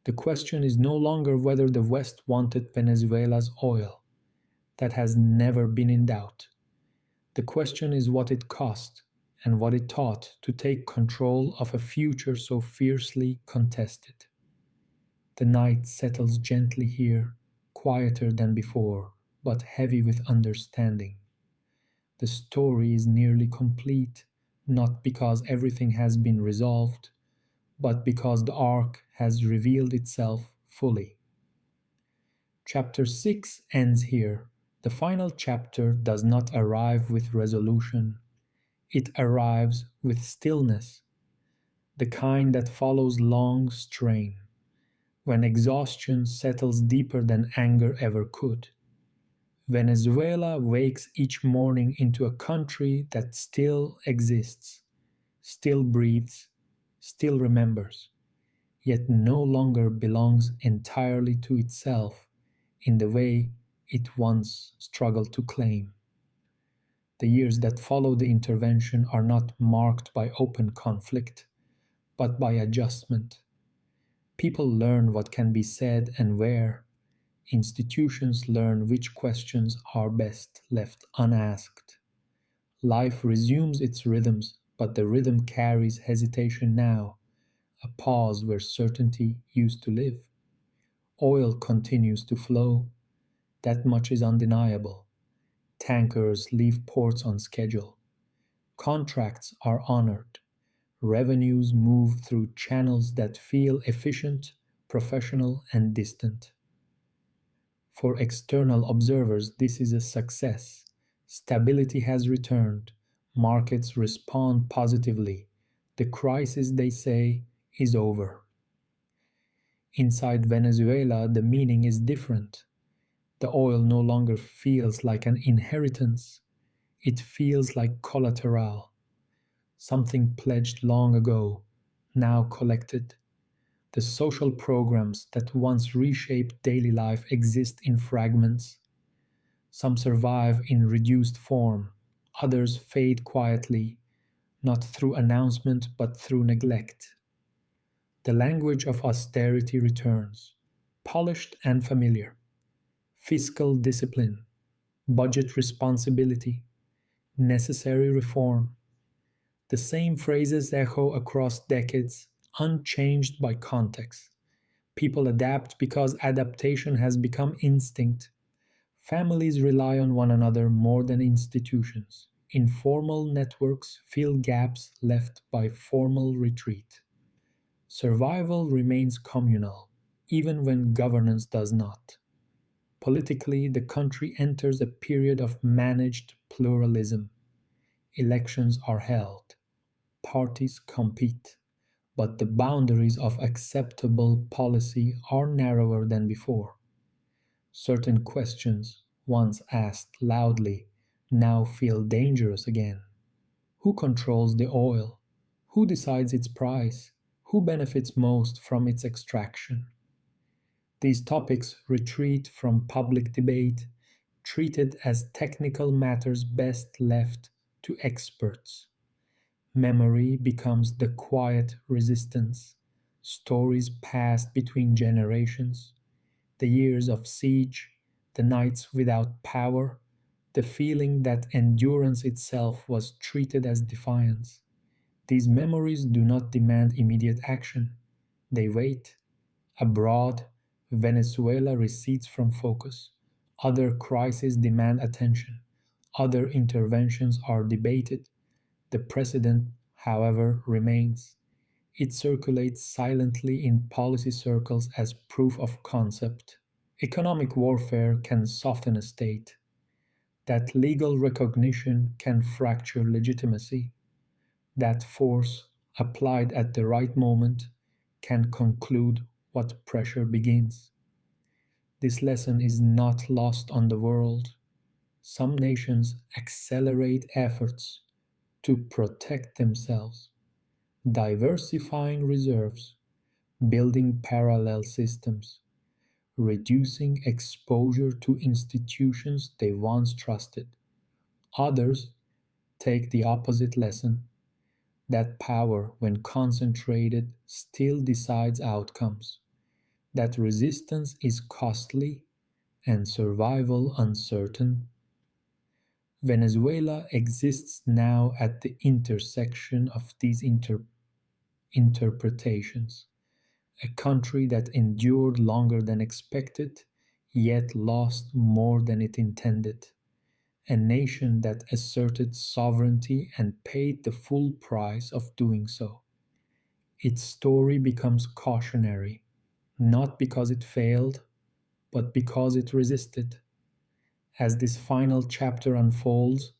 The question is no longer whether the West wanted Venezuela's oil. That has never been in doubt. The question is what it cost and what it taught to take control of a future so fiercely contested. The night settles gently here, quieter than before, but heavy with understanding. The story is nearly complete, not because everything has been resolved, but because the arc has revealed itself fully. Chapter 6 ends here. The final chapter does not arrive with resolution, it arrives with stillness, the kind that follows long strain, when exhaustion settles deeper than anger ever could. Venezuela wakes each morning into a country that still exists, still breathes, still remembers, yet no longer belongs entirely to itself in the way it once struggled to claim. The years that follow the intervention are not marked by open conflict, but by adjustment. People learn what can be said and where. Institutions learn which questions are best left unasked. Life resumes its rhythms, but the rhythm carries hesitation now, a pause where certainty used to live. Oil continues to flow, that much is undeniable. Tankers leave ports on schedule. Contracts are honored. Revenues move through channels that feel efficient, professional, and distant. For external observers, this is a success. Stability has returned. Markets respond positively. The crisis, they say, is over. Inside Venezuela, the meaning is different. The oil no longer feels like an inheritance. It feels like collateral, something pledged long ago, now collected. The social programs that once reshaped daily life exist in fragments. Some survive in reduced form, others fade quietly, not through announcement but through neglect. The language of austerity returns, polished and familiar. Fiscal discipline, budget responsibility, necessary reform. The same phrases echo across decades, unchanged by context. People adapt because adaptation has become instinct. Families rely on one another more than institutions. Informal networks fill gaps left by formal retreat. Survival remains communal, even when governance does not. Politically, the country enters a period of managed pluralism. Elections are held, parties compete, but the boundaries of acceptable policy are narrower than before. Certain questions, once asked loudly, now feel dangerous again. Who controls the oil? Who decides its price? Who benefits most from its extraction? These topics retreat from public debate, treated as technical matters best left to experts. Memory becomes the quiet resistance. Stories passed between generations, the years of siege, the nights without power, the feeling that endurance itself was treated as defiance. These memories do not demand immediate action. They wait. Abroad, Venezuela recedes from focus. Other crises demand attention. Other interventions are debated. The precedent, however, remains. It circulates silently in policy circles as proof of concept. Economic warfare can soften a state. That legal recognition can fracture legitimacy. That force, applied at the right moment, can conclude what pressure begins. This lesson is not lost on the world. Some nations accelerate efforts to protect themselves, diversifying reserves, building parallel systems, reducing exposure to institutions they once trusted. Others take the opposite lesson, that power, when concentrated, still decides outcomes, that resistance is costly and survival uncertain. Venezuela exists now at the intersection of these interpretations, a country that endured longer than expected, yet lost more than it intended, a nation that asserted sovereignty and paid the full price of doing so. Its story becomes cautionary, not because it failed, but because it resisted. As this final chapter unfolds,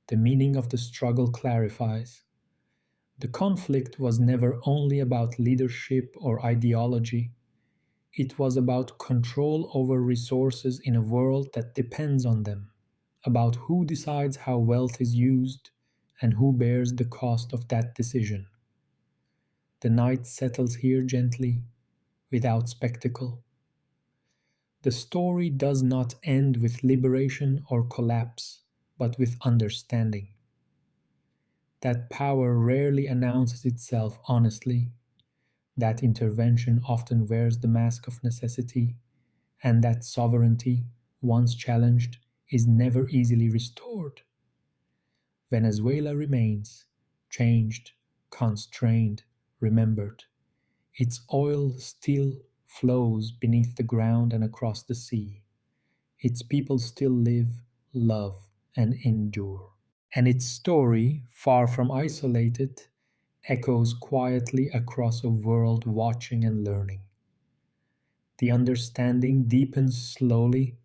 the meaning of the struggle clarifies. The conflict was never only about leadership or ideology, it was about control over resources in a world that depends on them, about who decides how wealth is used and who bears the cost of that decision. The night settles here gently, without spectacle. The story does not end with liberation or collapse, but with understanding. That power rarely announces itself honestly, that intervention often wears the mask of necessity, and that sovereignty, once challenged, is never easily restored. Venezuela remains changed, constrained, remembered. Its oil still flows beneath the ground and across the sea. Its people still live, love, and endure. And its story, far from isolated, echoes quietly across a world watching and learning. The understanding deepens slowly,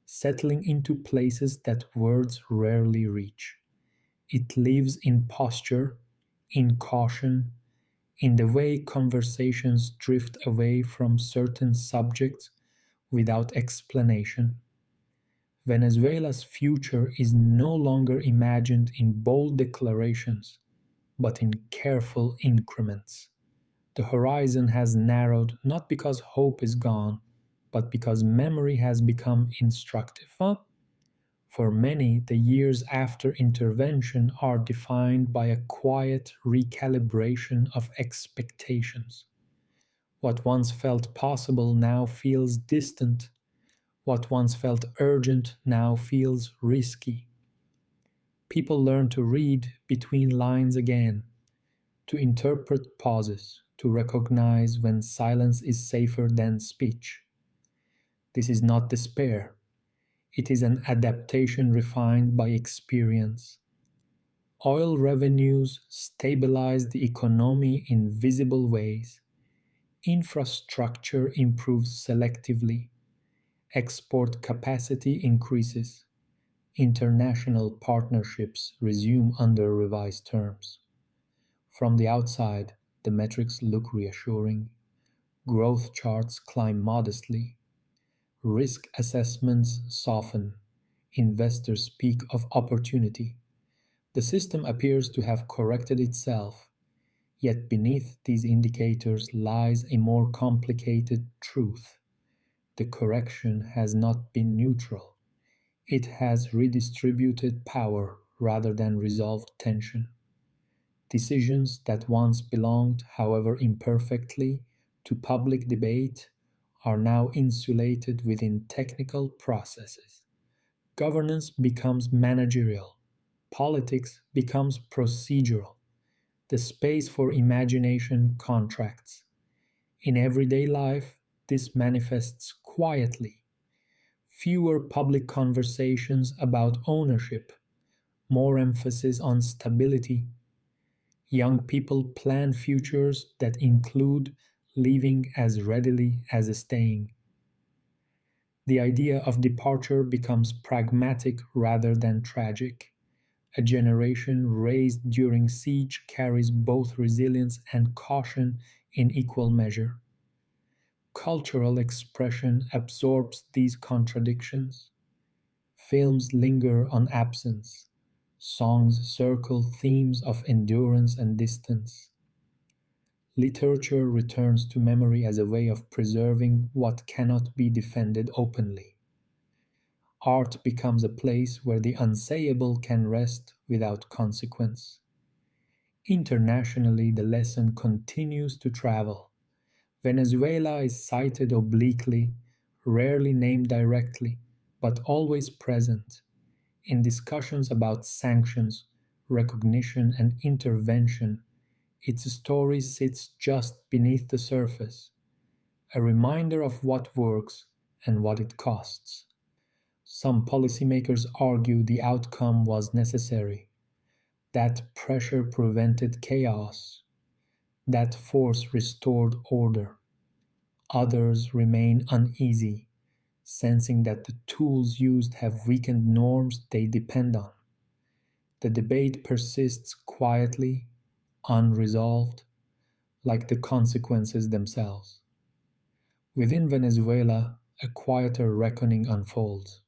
settling into places that words rarely reach. It lives in posture, in caution, in the way conversations drift away from certain subjects without explanation. Venezuela's future is no longer imagined in bold declarations, but in careful increments. The horizon has narrowed not because hope is gone, but because memory has become instructive. For many, the years after intervention are defined by a quiet recalibration of expectations. What once felt possible now feels distant. What once felt urgent now feels risky. People learn to read between lines again, to interpret pauses, to recognize when silence is safer than speech. This is not despair, it is an adaptation refined by experience. Oil revenues stabilize the economy in visible ways. Infrastructure improves selectively. Export capacity increases. International partnerships resume under revised terms. From the outside, the metrics look reassuring. Growth charts climb modestly. Risk assessments soften. Investors speak of opportunity. The system appears to have corrected itself, yet beneath these indicators lies a more complicated truth. The correction has not been neutral. It has redistributed power rather than resolved tension. Decisions that once belonged, however imperfectly, to public debate are now insulated within technical processes. Governance becomes managerial. Politics becomes procedural. The space for imagination contracts. In everyday life, this manifests quietly. Fewer public conversations about ownership, more emphasis on stability. Young people plan futures that include leaving as readily as staying. The idea of departure becomes pragmatic rather than tragic. A generation raised during siege carries both resilience and caution in equal measure. Cultural expression absorbs these contradictions. Films linger on absence. Songs circle themes of endurance and distance. Literature returns to memory as a way of preserving what cannot be defended openly. Art becomes a place where the unsayable can rest without consequence. Internationally, the lesson continues to travel. Venezuela is cited obliquely, rarely named directly, but always present in discussions about sanctions, recognition, and intervention. Its story sits just beneath the surface, a reminder of what works and what it costs. Some policymakers argue the outcome was necessary, that pressure prevented chaos, that force restored order. Others remain uneasy, sensing that the tools used have weakened norms they depend on. The debate persists quietly, unresolved, like the consequences themselves. Within Venezuela, a quieter reckoning unfolds.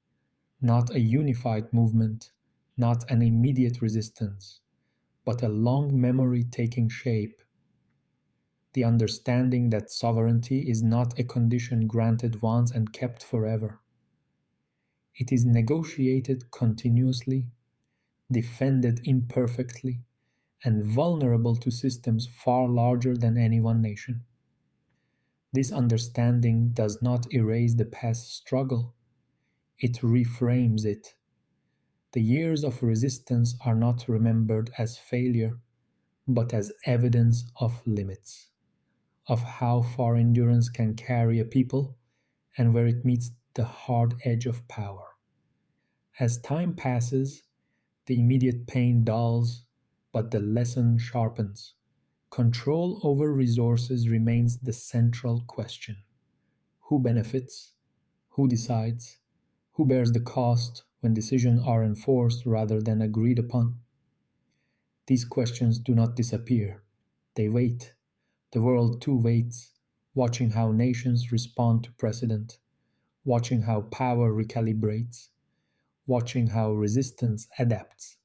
Not a unified movement, not an immediate resistance, but a long memory taking shape. The understanding that sovereignty is not a condition granted once and kept forever. It is negotiated continuously, defended imperfectly, and vulnerable to systems far larger than any one nation. This understanding does not erase the past struggle, it reframes it. The years of resistance are not remembered as failure, but as evidence of limits, of how far endurance can carry a people and where it meets the hard edge of power. As time passes, the immediate pain dulls, but the lesson sharpens. Control over resources remains the central question. Who benefits? Who decides? Who bears the cost when decisions are enforced rather than agreed upon? These questions do not disappear. They wait. The world too waits, watching how nations respond to precedent, watching how power recalibrates, watching how resistance adapts.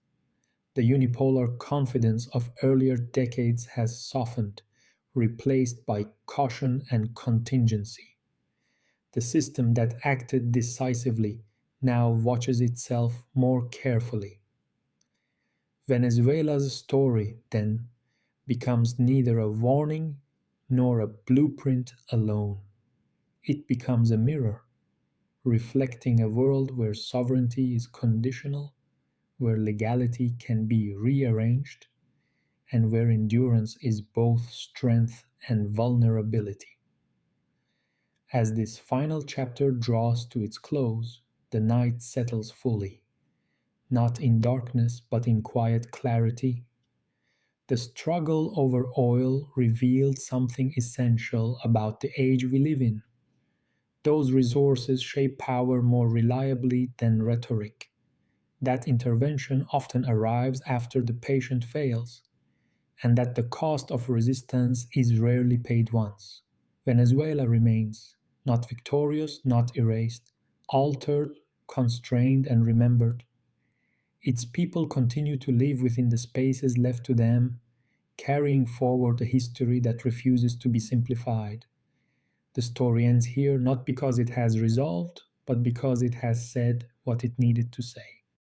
The unipolar confidence of earlier decades has softened, replaced by caution and contingency. The system that acted decisively now watches itself more carefully. Venezuela's story, then, becomes neither a warning nor a blueprint alone. It becomes a mirror, reflecting a world where sovereignty is conditional, where legality can be rearranged, and where endurance is both strength and vulnerability. As this final chapter draws to its close, the night settles fully, not in darkness but in quiet clarity. The struggle over oil revealed something essential about the age we live in. Those resources shape power more reliably than rhetoric. That intervention often arrives after the patient fails, and that the cost of resistance is rarely paid once. Venezuela remains, not victorious, not erased, altered, constrained, and remembered. Its people continue to live within the spaces left to them, carrying forward a history that refuses to be simplified. The story ends here not because it has resolved, but because it has said what it needed to say.